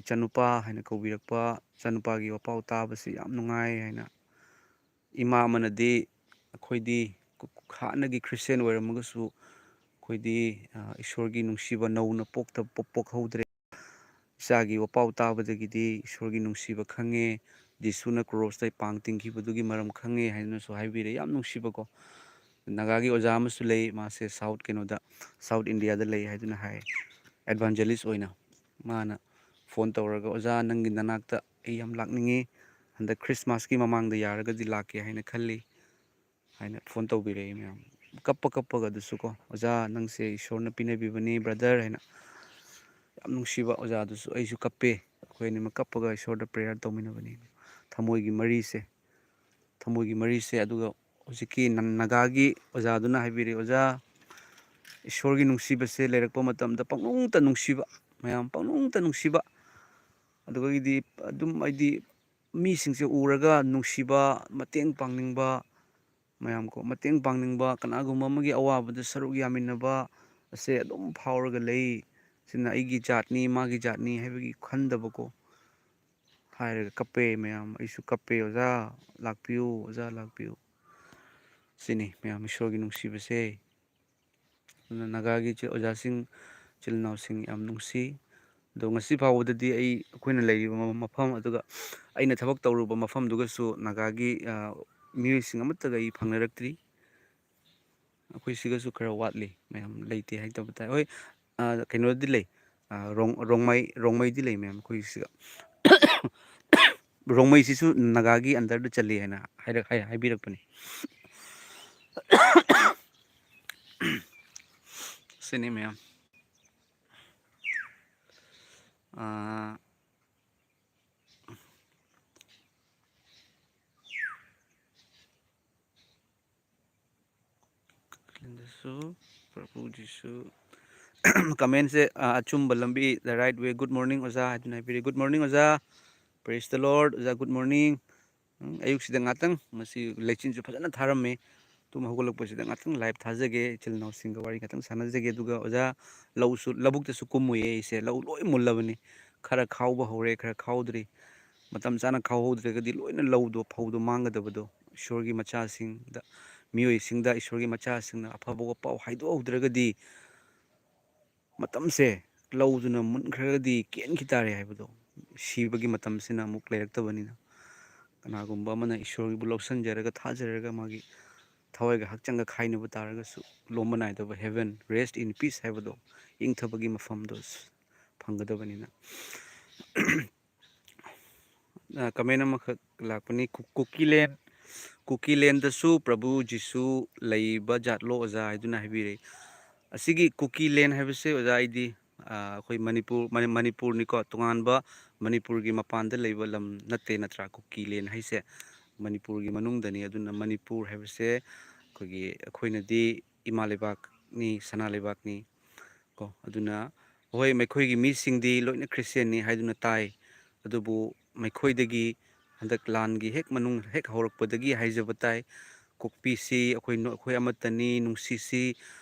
ꯏꯆꯥꯅꯨꯄꯥ ꯍꯥꯏꯅ ꯀꯧꯕꯤꯔꯛꯄ, ꯏꯆꯥꯅꯨꯄꯥꯒꯤ ꯋꯥꯄꯥꯎ ꯇꯥꯕꯁꯤ ꯌꯥꯝ ꯅꯨꯡꯉꯥꯏ ꯍꯥꯏꯅ. ꯏꯃꯥ ꯑꯃꯅꯗꯤ ꯑꯩꯈꯣꯏꯗꯤ ꯍꯥꯟꯅꯒꯤ ꯈ꯭ꯔꯤꯁꯇꯦꯟ ꯑꯣꯏꯔꯝꯃꯒꯁꯨ ꯑꯩꯈꯣꯏꯗꯤ ꯏꯁꯣꯔꯒꯤ ꯅꯨꯡꯁꯤꯕ ꯅꯧꯅ ꯄꯣꯛꯍꯧꯗ꯭ꯔꯦ. ꯏꯆꯥꯒꯤ ꯋꯥꯄꯥꯎ ꯇꯥꯕꯗꯒꯤꯗꯤ ꯏꯁꯣꯔꯒꯤ ꯅꯨꯡꯁꯤꯕ ꯈꯪꯉꯦ, ꯖꯤꯁꯨꯅ ꯀ꯭ꯔꯣꯁꯇ ꯄꯥꯡ ꯇꯤꯡꯈꯤꯕꯗꯨꯒꯤ ꯃꯔꯝ ꯈꯪꯉꯦ ꯍꯥꯏꯗꯨꯅꯁꯨ ꯍꯥꯏꯕꯤꯔꯦ. ꯌꯥꯝ ꯅꯨꯡꯁꯤꯕꯀꯣ. ꯅꯥꯒꯥꯒꯤ ꯑꯣꯖꯥ ꯑꯃꯁꯨ ꯂꯩ, ꯃꯥꯁꯦ ꯁꯥꯎꯠ ꯏꯟꯗꯤꯌꯥꯗ ꯂꯩ ꯍꯥꯏꯗꯨꯅ ꯍꯥꯏ, ꯑꯦꯗꯚꯥꯟꯖꯦꯂꯤꯁ ꯑꯣꯏꯅ. ꯃꯥꯅ ꯐꯣꯟ ꯇꯧꯔꯒ ꯑꯣꯖꯥ ꯅꯪꯒꯤ ꯅꯅꯥꯛꯇ ꯑꯩ ꯌꯥꯝ ꯂꯥꯛꯅꯤꯡꯉꯤ, ꯍꯟꯗꯛ ꯈ꯭ꯔꯤꯁꯃꯥꯁꯀꯤ ꯃꯃꯥꯡꯗ ꯌꯥꯔꯒꯗꯤ ꯂꯥꯛꯀꯦ ꯍꯥꯏꯅ ꯈꯜꯂꯤ ꯍꯥꯏꯅ ꯐꯣꯟ ꯇꯧꯕꯤꯔꯛꯏ ꯃꯌꯥꯝ. ꯀꯞꯄꯒ ꯑꯗꯨꯁꯨ ꯀꯣ, ꯑꯣꯖꯥ ꯅꯪꯁꯦ ꯏꯁꯣꯔꯅ ꯄꯤꯅꯕꯤꯕꯅꯤ ꯕ꯭ꯔꯗꯔ ꯍꯥꯏꯅ. ꯌꯥꯝ ꯅꯨꯡꯁꯤꯕ ꯑꯣꯖꯥꯗꯨꯁꯨ. ꯑꯩꯁꯨ ꯀꯞꯄꯦ. ꯑꯩꯈꯣꯏ ꯑꯅꯤꯃꯛ ꯀꯞꯄꯒ ꯏꯁꯣꯔꯗ ꯄ꯭ꯔꯦꯌꯔ ꯇꯧꯃꯤꯟꯅꯕꯅꯤ. ꯊꯃꯣꯏꯒꯤ ꯃꯔꯤꯁꯦ. ꯑꯗꯨꯒ ꯍꯧꯖꯤꯛꯀꯤ ꯅꯥꯒꯥꯒꯤ ꯑꯣꯖꯥꯗꯨꯅ ꯍꯥꯏꯕꯤꯔꯦ, ꯑꯣꯖꯥ ꯏꯁꯣꯔꯒꯤ ꯅꯨꯡꯁꯤꯕꯁꯦ ꯂꯩꯔꯛꯄ ꯃꯇꯝꯗ ꯄꯪꯅꯨꯡꯇ ꯅꯨꯡꯁꯤꯕ, ꯃꯌꯥꯝ ꯄꯪꯅꯨꯡꯇ ꯅꯨꯡꯁꯤꯕ. ꯑꯗꯨꯒꯤꯗꯤ ꯑꯗꯨꯝ ꯑꯩꯗꯤ ꯃꯤꯁꯤꯡꯁꯦ ꯎꯔꯒ ꯅꯨꯡꯁꯤꯕ, ꯃꯇꯦꯡ ꯄꯥꯡꯅꯤꯡꯕ, ꯃꯌꯥꯝꯀꯣ ꯃꯇꯦꯡ ꯄꯥꯡꯅꯤꯡꯕ, ꯀꯅꯥꯒꯨꯝꯕ ꯑꯃꯒꯤ ꯑꯋꯥꯕꯗ ꯁꯔꯨꯛ ꯌꯥꯃꯤꯟꯅꯕ ꯑꯁꯦ ꯑꯗꯨꯝ ꯐꯥꯎꯔꯒ ꯂꯩ. ꯁꯤꯅ ꯑꯩꯒꯤ ꯖꯥꯠꯅꯤ, ꯃꯥꯒꯤ ꯖꯥꯠꯅꯤ ꯍꯥꯏꯕꯒꯤ ꯈꯟꯗꯕꯀꯣ ꯍꯥꯏꯔꯒ ꯀꯞꯄꯦ ꯃꯌꯥꯝ. ꯑꯩꯁꯨ ꯀꯞꯄꯦ, ꯑꯣꯖꯥ ꯂꯥꯛꯄꯤꯌꯨ, ꯑꯣꯖꯥ ꯂꯥꯛꯄꯤꯌꯨ. ꯁꯤꯅꯤ ꯃꯌꯥꯝ ꯏꯁꯣꯔꯒꯤ ꯅꯨꯡꯁꯤꯕꯁꯦ. ꯑꯗꯨꯅ ꯅꯥꯒꯥꯒꯤ ꯑꯣꯖꯥꯁꯤꯡ, ꯏꯆꯤꯜ ꯏꯅꯥꯎꯁꯤꯡ ꯌꯥꯝ ꯅꯨꯡꯁꯤ. ꯑꯗꯣ ꯉꯁꯤ ꯐꯥꯎꯕꯗꯗꯤ ꯑꯩꯈꯣꯏꯅ ꯂꯩꯔꯤꯕ ꯃꯐꯝ, ꯑꯗꯨꯒ ꯑꯩꯅ ꯊꯕꯛ ꯇꯧꯔꯨꯕ ꯃꯐꯝꯗꯨꯒꯁꯨ ꯅꯥꯒꯥꯒꯤ ꯃꯤꯑꯣꯏꯁꯤꯡ ꯑꯃꯠꯇꯒ ꯑꯩ ꯐꯪꯅꯔꯛꯇ꯭ꯔꯤ. ꯑꯩꯈꯣꯏ ꯁꯤꯒꯁꯨ ꯈꯔ ꯋꯥꯠꯂꯤ, ꯃꯌꯥꯝ ꯂꯩꯇꯦ ꯍꯥꯏꯇꯕ ꯇꯥꯏ. ꯍꯣꯏ ꯀꯩꯅꯣꯗꯤ ꯂꯩ, ꯔꯣꯡꯃꯩꯗꯤ ꯂꯩ ꯃꯌꯥꯝ ꯑꯩꯈꯣꯏ ꯁꯤꯒ. ꯔꯣꯡꯃꯩꯁꯤꯁꯨ ꯅꯥꯒꯥꯒꯤ ꯑꯟꯗꯔꯗ ꯆꯜꯂꯤ ꯍꯥꯏꯅ ꯍꯥꯏꯕꯤꯔꯛꯄꯅꯤ. ꯁꯤꯅꯤ ꯃꯌꯥꯝ. ꯄ꯭ꯔꯚꯨꯖꯤꯁꯨ ꯀꯃꯦꯟꯁꯦ ꯑꯆꯨꯝꯕ ꯂꯝꯕꯤ, the right way, good morning ꯑꯣꯖꯥ ꯍꯥꯏꯗꯨꯅ ꯍꯥꯏꯕꯤꯔꯤ. ꯒꯨꯗ ꯃꯣꯔꯅꯤꯡ ꯑꯣꯖꯥ. ꯄ꯭ꯔꯦꯁ ꯗ ꯂꯣꯔꯗ ꯑꯣꯖꯥ. Good morning. ꯑꯌꯨꯛꯁꯤꯗ ꯉꯥꯛꯇꯪ ꯉꯁꯤ ꯂꯩꯆꯤꯟꯁꯨ ꯐꯖꯅ ꯊꯥꯔꯝꯃꯤ. ꯇꯨꯝ ꯍꯧꯒꯠꯂꯛꯄꯁꯤꯗ ꯉꯥꯛꯇꯪ ꯂꯥꯏꯚ ꯊꯥꯖꯒꯦ, ꯏꯆꯤꯜ ꯏꯅꯥꯎꯁꯤꯡꯒ ꯋꯥꯔꯤ ꯉꯥꯛꯇꯪ ꯁꯥꯟꯅꯖꯒꯦ. ꯑꯗꯨꯒ ꯑꯣꯖꯥ ꯂꯧꯕꯨꯛꯇꯁꯨ ꯀꯨꯝꯃꯨꯏꯌꯦ ꯑꯩꯁꯦ. ꯂꯧ ꯂꯣꯏ ꯃꯨꯜꯂꯕꯅꯤ. ꯈꯔ ꯈꯥꯎꯕ ꯍꯧꯔꯦ, ꯈꯔ ꯈꯥꯎꯗ꯭ꯔꯤ. ꯃꯇꯝ ꯆꯥꯅ ꯈꯥꯎꯍꯧꯗ꯭ꯔꯒꯗꯤ ꯂꯣꯏꯅ ꯐꯧꯗꯣ ꯃꯥꯡꯒꯗꯕꯗꯣ. ꯏꯁꯣꯔꯒꯤ ꯃꯆꯥꯁꯤꯡꯗ, ꯃꯤꯑꯣꯏꯁꯤꯡꯗ ꯏꯁꯣꯔꯒꯤ ꯃꯆꯥꯁꯤꯡꯅ ꯑꯐꯕ ꯋꯥꯄꯥꯎ ꯍꯥꯏꯗꯣꯛꯍꯧꯗ꯭ꯔꯒꯗꯤ ꯃꯇꯝꯁꯦ, ꯂꯧꯗꯨꯅ ꯃꯨꯟꯈ꯭ꯔꯒꯗꯤ ꯀꯦꯟꯈꯤ ꯇꯥꯔꯦ ꯍꯥꯏꯕꯗꯣ. ꯁꯤꯕꯒꯤ ꯃꯇꯝꯁꯤꯅ ꯑꯃꯨꯛ ꯂꯩꯔꯛꯇꯕꯅꯤꯅ ꯀꯅꯥꯒꯨꯝꯕ ꯑꯃꯅ ꯏꯁꯣꯔꯕꯨ ꯂꯧꯁꯟꯖꯔꯒ ꯊꯥꯖꯔꯒ ꯃꯥꯒꯤ ꯊꯋꯥꯏꯒ ꯍꯛꯆꯥꯡꯒ ꯈꯥꯏꯅꯕ ꯇꯥꯔꯒꯁꯨ ꯂꯣꯝꯕ ꯅꯥꯏꯗꯕ ꯍꯦꯚꯦꯟ, ꯔꯦꯁ ꯏꯟ ꯄꯤꯁ ꯍꯥꯏꯕꯗꯣ, ꯏꯪꯊꯕꯒꯤ ꯃꯐꯝꯗꯣ ꯐꯪꯒꯗꯕꯅꯤꯅ. ꯀꯃꯦꯟ ꯑꯃꯈꯛ ꯂꯥꯛꯄꯅꯤ. ꯀꯨꯀꯤꯂꯦꯟꯗꯁꯨ ꯄ꯭ꯔꯚꯨ ꯖꯤꯁꯨ ꯂꯩꯕ ꯖꯥꯠꯂꯣ ꯑꯣꯖꯥ ꯍꯥꯏꯗꯨꯅ ꯍꯥꯏꯕꯤꯔꯛꯏ. ꯑꯁꯤꯒꯤ ꯀꯨꯀꯤꯂꯦꯟ ꯍꯥꯏꯕꯁꯦ ꯑꯣꯖꯥ, ꯑꯩꯗꯤ ꯑꯩꯈꯣꯏ ꯃꯅꯤꯄꯨꯔꯅꯤꯀꯣ. ꯇꯣꯉꯥꯟꯕ ꯃꯅꯤꯄꯨꯔꯒꯤ ꯃꯄꯥꯟꯗ ꯂꯩꯕ ꯂꯝ ꯅꯠꯇꯦ, ꯅꯠꯇ꯭ꯔꯥ? ꯀꯨꯀꯤꯂꯦꯟ ꯍꯥꯏꯁꯦ ꯃꯅꯤꯄꯨꯔꯒꯤ ꯃꯅꯨꯡꯗꯅꯤ. ꯑꯗꯨꯅ ꯃꯅꯤꯄꯨꯔ ꯍꯥꯏꯕꯁꯦ ꯑꯩꯈꯣꯏꯅꯗꯤ ꯏꯃꯥ ꯂꯩꯕꯥꯛꯅꯤ, ꯁꯅꯥ ꯂꯩꯕꯥꯛꯅꯤ ꯀꯣ. ꯑꯗꯨꯅ ꯍꯣꯏ, ꯃꯈꯣꯏꯒꯤ ꯃꯤꯁꯤꯡꯗꯤ ꯂꯣꯏꯅ ꯈ꯭ꯔꯤꯁꯇꯦꯟꯅꯤ ꯍꯥꯏꯗꯨꯅ ꯇꯥꯏ. ꯑꯗꯨꯕꯨ ꯃꯈꯣꯏꯗꯒꯤ ꯍꯟꯗꯛ ꯂꯥꯟꯒꯤ ꯍꯦꯛ ꯍꯧꯔꯛꯄꯗꯒꯤ ꯍꯥꯏꯖꯕ ꯇꯥꯏ, ꯀꯣꯛꯄꯤꯁꯤ, ꯑꯩꯈꯣই ꯑꯃꯠꯇꯅꯤ, ꯅꯨꯡꯁꯤꯁꯤ,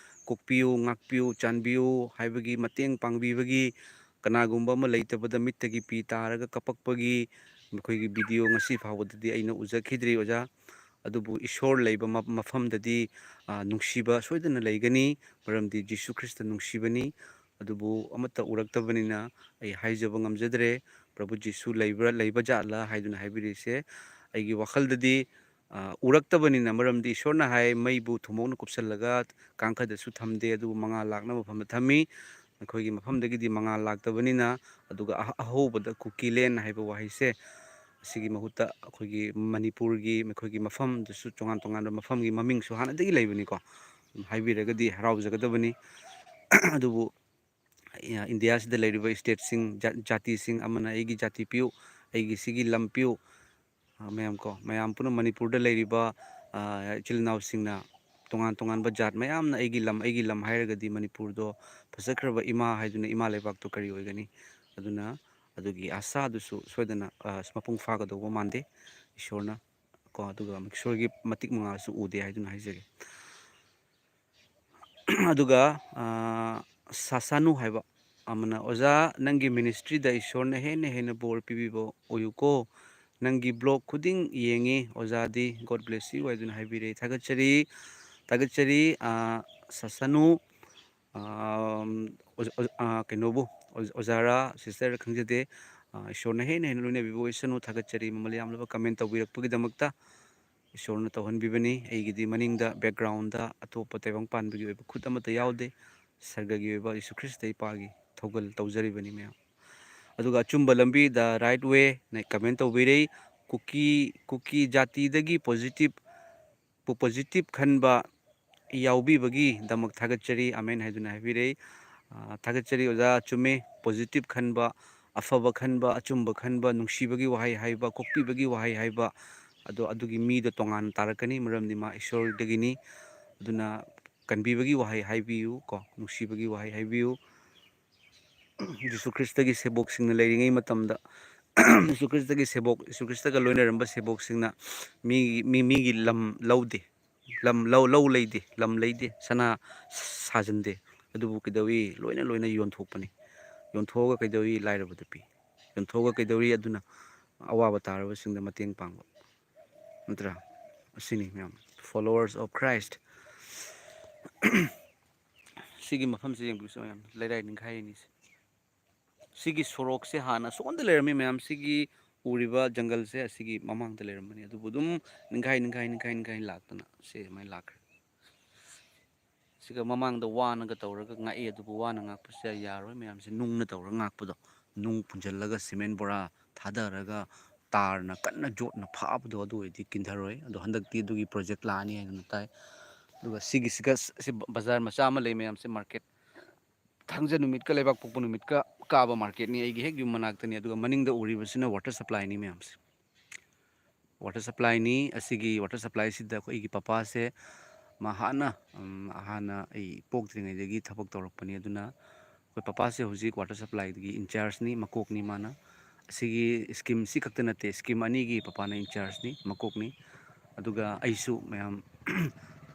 ꯀꯣꯛꯄꯤꯌꯨ, ꯉꯥꯛꯄꯤꯌꯨ, ꯆꯥꯟꯕꯤꯌꯨ ꯍꯥꯏꯕꯒꯤ, ꯃꯇꯦꯡ ꯄꯥꯡꯕꯤꯕꯒꯤ, ꯀꯅꯥꯒꯨꯝꯕ ꯑꯃ ꯂꯩꯇꯕꯗ ꯃꯤꯠꯇꯒꯤ ꯄꯤ ꯇꯥꯔꯒ ꯀꯞꯄꯛꯄꯒꯤ ꯃꯈꯣꯏꯒꯤ ꯚꯤꯗꯤꯑꯣ ꯉꯁꯤ ꯐꯥꯎꯕꯗꯗꯤ ꯑꯩꯅ ꯎꯖꯈꯤꯗ꯭ꯔꯤ ꯑꯣꯖꯥ. ꯑꯗꯨꯕꯨ ꯏꯁꯣꯔ ꯂꯩꯕ ꯃꯐꯝꯗꯗꯤ ꯅꯨꯡꯁꯤꯕ ꯁꯣꯏꯗꯅ ꯂꯩꯒꯅꯤ, ꯃꯔꯝꯗꯤ ꯖꯤꯁꯨ ꯈ꯭ꯔꯤꯁꯇ ꯅꯨꯡꯁꯤꯕꯅꯤ. ꯑꯗꯨꯕꯨ ꯑꯃꯠꯇ ꯎꯔꯛꯇꯕꯅꯤꯅ ꯑꯩ ꯍꯥꯏꯖꯕ ꯉꯝꯖꯗ꯭ꯔꯦ. ꯄ꯭ꯔꯚꯨ ꯖꯤꯁꯨ ꯂꯩꯕ ꯖꯥꯠꯂꯥ ꯍꯥꯏꯗꯨꯅ ꯍꯥꯏꯕꯤꯔꯤꯁꯦ. ꯑꯩꯒꯤ ꯋꯥꯈꯜꯗꯗꯤ ꯎꯔꯛꯇꯕꯅꯤꯅ, ꯃꯔꯝꯗꯤ ꯏꯁꯣꯔꯅ ꯍꯥꯏ ꯃꯩꯕꯨ ꯊꯨꯝꯃꯣꯛꯅ ꯀꯨꯞꯁꯜꯂꯒ ꯀꯥꯡꯈꯗꯁꯨ ꯊꯝꯗꯦ, ꯑꯗꯨꯕꯨ ꯃꯉꯥꯜ ꯂꯥꯛꯅꯕ ꯃꯐꯝꯗ ꯊꯝꯃꯤ. ꯑꯩꯈꯣꯏꯒꯤ ꯃꯐꯝꯗꯒꯤꯗꯤ ꯃꯉꯥꯜ ꯂꯥꯛꯇꯕꯅꯤꯅ, ꯑꯗꯨꯒ ꯑꯍꯧꯕꯗ ꯀꯨꯀꯤꯂꯦꯟ ꯍꯥꯏꯕ ꯋꯥꯍꯩꯁꯦ, ꯑꯁꯤꯒꯤ ꯃꯍꯨꯠꯇ ꯑꯩꯈꯣꯏꯒꯤ ꯃꯅꯤꯄꯨꯔꯒꯤ ꯑꯩꯈꯣꯏꯒꯤ ꯃꯐꯝꯗꯁꯨ ꯇꯣꯉꯥꯟ ꯇꯣꯉꯥꯟꯕ ꯃꯐꯝꯒꯤ ꯃꯃꯤꯡꯁꯨ ꯍꯥꯟꯅꯗꯒꯤ ꯂꯩꯕꯅꯤꯀꯣ. ꯍꯥꯏꯕꯤꯔꯒꯗꯤ ꯍꯔꯥꯎꯖꯒꯗꯕꯅꯤ. ꯑꯗꯨꯕꯨ ꯏꯟꯗꯤꯌꯥꯁꯤꯗ ꯂꯩꯔꯤꯕ ꯏꯁꯇꯦꯠꯁꯤꯡ ꯖꯥꯇꯤꯁꯤꯡ ꯑꯃꯅ ꯑꯩꯒꯤ ꯖꯥꯇꯤ ꯄꯤꯌꯨ, ꯑꯩꯒꯤ ꯁꯤꯒꯤ ꯂꯝ ꯄꯤꯌꯨ, ꯃꯌꯥꯝ ꯄꯨꯟꯅ ꯃꯅꯤꯄꯨꯔꯗ ꯂꯩꯔꯤꯕ ꯏꯆꯤꯜ ꯏꯅꯥꯎꯁꯤꯡꯅ ꯇꯣꯉꯥꯟ ꯇꯣꯉꯥꯟꯕ ꯖꯥꯠ ꯃꯌꯥꯝꯅ ꯑꯩꯒꯤ ꯂꯝ ꯍꯥꯏꯔꯒꯗꯤ ꯃꯅꯤꯄꯨꯔꯗꯣ ꯐꯖꯈ꯭ꯔꯕ ꯏꯃꯥ ꯍꯥꯏꯗꯨꯅ ꯏꯃꯥ ꯂꯩꯕꯥꯛꯇꯣ ꯀꯔꯤ ꯑꯣꯏꯒꯅꯤ? ꯑꯗꯨꯅ ꯑꯗꯨꯒꯤ ꯑꯁꯥꯗꯨꯁꯨ ꯁꯣꯏꯗꯅ ꯃꯄꯨꯡ ꯐꯥꯒꯗꯧꯕ ꯃꯥꯟꯗꯦ ꯏꯁꯣꯔꯅ ꯑꯗꯨꯒ ꯏꯁꯣꯔꯒꯤ ꯃꯇꯤꯛ ꯃꯉꯥꯜꯁꯨ ꯎꯗꯦ ꯍꯥꯏꯗꯨꯅ ꯍꯥꯏꯖꯒꯦ꯫ ꯑꯗꯨꯒ ꯁꯥꯁꯥꯅꯨ ꯍꯥꯏꯕ ꯑꯃꯅ, ꯑꯣꯖꯥ ꯅꯪꯒꯤ ꯃꯤꯅꯤꯁꯇ꯭ꯔꯤꯗ ꯏꯁꯣꯔꯅ ꯍꯦꯟꯅ ꯍꯦꯟꯅ ꯕꯣꯔ ꯄꯤꯕꯤꯕ ꯑꯣꯏꯌꯨꯀꯣ, ꯅꯪꯒꯤ ꯕ꯭ꯂꯣꯛ ꯈꯨꯗꯤꯡ ꯌꯦꯡꯉꯤ ꯑꯣꯖꯥꯗꯤ, ꯒꯣꯗ ꯕ꯭ꯂꯦꯁ ꯌꯨ ꯍꯥꯏꯗꯨꯅ ꯍꯥꯏꯕꯤꯔꯛꯏ꯫ ꯊꯥꯒꯠꯆꯔꯤ ꯁꯥꯁꯥꯅꯨ ꯀꯩꯅꯣꯕꯨ, ꯑꯣꯖꯥꯔꯥ ꯁꯤꯁꯇꯔ ꯈꯪꯖꯗꯦ, ꯏꯁꯣꯔꯅ ꯍꯦꯟꯅ ꯍꯦꯟꯅ ꯂꯣꯏꯅꯕꯤꯕ ꯑꯣꯏꯁꯅꯨ, ꯊꯥꯒꯠꯆꯔꯤ ꯃꯃꯜ ꯌꯥꯝꯂꯕ ꯀꯃꯦꯟ ꯇꯧꯕꯤꯔꯛꯄꯒꯤꯗꯃꯛꯇ ꯏꯁꯣꯔꯅ ꯇꯧꯍꯟꯕꯤꯕꯅꯤ꯫ ꯑꯩꯒꯤꯗꯤ ꯃꯅꯤꯡꯗ ꯕꯦꯛꯒ꯭ꯔꯥꯎꯟꯗ ꯑꯇꯣꯞꯄ ꯇꯥꯏꯕꯪꯄꯥꯟꯕꯒꯤ ꯑꯣꯏꯕ ꯈꯨꯠ ꯑꯃꯠꯇ ꯌꯥꯎꯗꯦ, ꯁꯔꯒꯒꯤ ꯑꯣꯏꯕ ꯌꯤꯁꯨ ꯈ꯭ꯔꯤꯁꯇ ꯏꯄꯥꯒꯤ ꯊꯧꯒꯜ ꯇꯧꯖꯔꯤꯕꯅꯤ ꯃꯌꯥꯝ꯫ ꯑꯗꯨꯒ ꯑꯆꯨꯝꯕ ꯂꯝꯕꯤ ꯗ ꯔꯥꯏꯠ ꯋꯦ ꯅ ꯀꯃꯦꯟ ꯇꯧꯕꯤꯔꯛꯏ꯫ ꯀꯨꯀꯤ ꯖꯥꯇꯤꯗꯒꯤ ꯄꯣꯖꯤꯇꯤꯞ ꯈꯟꯕ ꯌꯥꯎꯕꯤꯕꯒꯤꯗꯃꯛ ꯊꯥꯒꯠꯆꯔꯤ, ꯑꯃꯦꯟ ꯍꯥꯏꯗꯨꯅ ꯍꯥꯏꯕꯤꯔꯛꯏ꯫ ꯊꯥꯒꯠꯆꯔꯤ ꯑꯣꯖꯥ, ꯆꯨꯝꯃꯦ, ꯄꯣꯖꯤꯇꯤꯞ ꯈꯟꯕ, ꯑꯐꯕ ꯈꯟꯕ, ꯑꯆꯨꯝꯕ ꯈꯟꯕ, ꯅꯨꯡꯁꯤꯕꯒꯤ ꯋꯥꯍꯩ ꯍꯥꯏꯕ, ꯀꯣꯛꯄꯤꯕꯒꯤ ꯋꯥꯍꯩ ꯍꯥꯏꯕ, ꯑꯗꯨꯒꯤ ꯃꯤꯗꯣ ꯇꯣꯉꯥꯟꯅ ꯇꯥꯔꯛꯀꯅꯤ, ꯃꯔꯝꯗꯤ ꯃꯥ ꯏꯁꯣꯔꯗꯒꯤꯅꯤ꯫ ꯑꯗꯨꯅ ꯀꯟꯕꯤꯕꯒꯤ ꯋꯥꯍꯩ ꯍꯥꯏꯕꯤꯌꯨ, ꯅꯨꯡꯁꯤꯕꯒꯤ ꯋꯥꯍꯩ ꯍꯥꯏꯕꯤꯌꯨ꯫ ꯌꯤꯁꯨ ꯈ꯭ꯔꯤꯁꯇꯒꯤ ꯁꯦꯕꯣꯛꯁꯤꯡꯅ ꯂꯩꯔꯤꯉꯩ ꯃꯇꯝꯗ ꯌꯤꯁꯨ ꯈ꯭ꯔꯤꯁꯇꯒ ꯂꯣꯏꯅꯔꯝꯕ ꯁꯦꯕꯣꯛꯁꯤꯡꯅ ꯃꯤꯒꯤ ꯂꯝ ꯂꯧꯗꯦ, ꯂꯧ ꯂꯩꯗꯦ, ꯂꯝ ꯂꯩꯗꯦ, ꯁꯅꯥ ꯁꯥꯖꯟꯗꯦ, ꯑꯗꯨꯕꯨ ꯀꯩꯗꯧꯏ? ꯂꯣꯏꯅ ꯌꯣꯟꯊꯣꯛꯄꯅꯤ꯫ ꯌꯣꯟꯊꯣꯛꯑꯒ ꯀꯩꯗꯧꯏ? ꯂꯥꯏꯔꯕꯗ ꯄꯤ꯫ ꯌꯣꯟꯊꯣꯛꯑꯒ ꯀꯩꯗꯧꯏ? ꯑꯗꯨꯅ ꯑꯋꯥꯕ ꯇꯥꯔꯕꯁꯤꯡꯗ ꯃꯇꯦꯡ ꯄꯥꯡꯕ, ꯅꯠꯇ꯭ꯔꯥ? ꯑꯁꯤꯅꯤ ꯃꯌꯥꯝ, ꯐꯣꯂꯣꯋꯔꯁ ꯑꯣꯐ ꯈ꯭ꯔꯥꯏꯁꯠ꯫ ꯁꯤꯒꯤ ꯃꯐꯝꯁꯦ ꯌꯦꯡꯕꯤꯌꯨ ꯃꯌꯥꯝ, ꯂꯩꯔꯥꯏ ꯅꯤꯡꯈꯥꯏꯔꯤꯅꯤꯁꯦ꯫ ꯁꯤꯒꯤ ꯁꯣꯔꯣꯛꯁꯦ ꯍꯥꯟꯅ ꯁꯣꯝꯗ ꯂꯩꯔꯝꯃꯤ ꯃꯌꯥꯝ, ꯁꯤꯒꯤ ꯎꯔꯤꯕ ꯖꯪꯒꯜꯁꯦ ꯑꯁꯤꯒꯤ ꯃꯃꯥꯡꯗ ꯂꯩꯔꯝꯕꯅꯤ, ꯑꯗꯨꯕꯨ ꯑꯗꯨꯝ ꯅꯤꯡꯈꯥꯏ ꯂꯥꯛꯇꯅ ꯁꯤ ꯑꯗꯨꯃꯥꯏꯅ ꯂꯥꯛꯈ꯭ꯔꯦ꯫ ꯁꯤꯒ ꯃꯃꯥꯡꯗ ꯋꯥꯅꯒ ꯇꯧꯔꯒ ꯉꯥꯛꯏ, ꯑꯗꯨꯕꯨ ꯋꯥꯅ ꯉꯥꯛꯄꯁꯦ ꯌꯥꯔꯣꯏ ꯃꯌꯥꯝꯁꯦ, ꯅꯨꯡꯅ ꯇꯧꯔꯒ ꯉꯥꯛꯄꯗꯣ, ꯅꯨꯡ ꯄꯨꯟꯁꯤꯜꯂꯒ ꯁꯤꯃꯦꯟ ꯕꯣꯔꯥ ꯊꯥꯗꯔꯒ ꯇꯥꯔꯅ ꯀꯟꯅ ꯖꯣꯠꯅ ꯐꯥꯕꯗꯣ, ꯑꯗꯨ ꯑꯣꯏꯔꯗꯤ ꯀꯤꯟꯊꯔꯣꯏ꯫ ꯑꯗꯣ ꯍꯟꯗꯛꯇꯤ ꯑꯗꯨꯒꯤ ꯄ꯭ꯔꯣꯖꯦꯛ ꯂꯥꯛꯑꯅꯤ ꯍꯥꯏꯗꯅ ꯇꯥꯏ꯫ ꯑꯗꯨꯒ ꯁꯤ ꯕꯖꯥꯔ ꯃꯆꯥ ꯑꯃ ꯂꯩ ꯃꯌꯥꯝꯁꯦ, ꯃꯥꯔꯀꯦꯠ, ꯊꯥꯡꯖ ꯅꯨꯃꯤꯠꯀ ꯂꯩꯕꯥꯛꯄꯣꯛꯄ ꯅꯨꯃꯤꯠꯀ ꯀꯥꯕ ꯃꯥꯔꯀꯦꯠꯅꯤ, ꯑꯩꯒꯤ ꯍꯦꯛ ꯌꯨꯝ ꯃꯅꯥꯛꯇꯅꯤ꯫ ꯑꯗꯨꯒ ꯃꯅꯤꯡꯗ ꯎꯔꯤꯕꯁꯤꯅ ꯋꯥꯇꯔ ꯁꯄ꯭ꯂꯥꯏꯅꯤ ꯃꯌꯥꯝꯁꯦ, ꯋꯥꯇꯔ ꯁꯄ꯭ꯂꯥꯏꯅꯤ꯫ ꯑꯁꯤꯒꯤ ꯋꯥꯇꯔ ꯁꯄ꯭ꯂꯥꯏꯁꯤꯗ ꯑꯩꯈꯣꯏꯒꯤ ꯄꯄꯥꯁꯦ, ꯃꯥ ꯍꯥꯟꯅ ꯑꯩ ꯄꯣꯛꯇ꯭ꯔꯤꯉꯩꯗꯒꯤ ꯊꯕꯛ ꯇꯧꯔꯛꯄꯅꯤ꯫ ꯑꯗꯨꯅ ꯑꯩꯈꯣꯏ ꯄꯄꯥꯁꯦ ꯍꯧꯖꯤꯛ ꯋꯥꯇꯔ ꯁꯄ꯭ꯂꯥꯏꯒꯤ ꯏꯟꯆꯥꯔꯖꯅꯤ, ꯃꯀꯣꯛꯅꯤ ꯃꯥꯅ꯫ ꯑꯁꯤꯒꯤ ꯏꯁꯀꯤꯝꯁꯤ ꯈꯛꯇ ꯅꯠꯇꯦ, ꯏꯁꯀꯤꯝ ꯑꯅꯤꯒꯤ ꯄꯄꯥꯅ ꯏꯟꯆꯥꯔꯖꯅꯤ, ꯃꯀꯣꯛꯅꯤ꯫ ꯑꯗꯨꯒ ꯑꯩꯁꯨ ꯃꯌꯥꯝ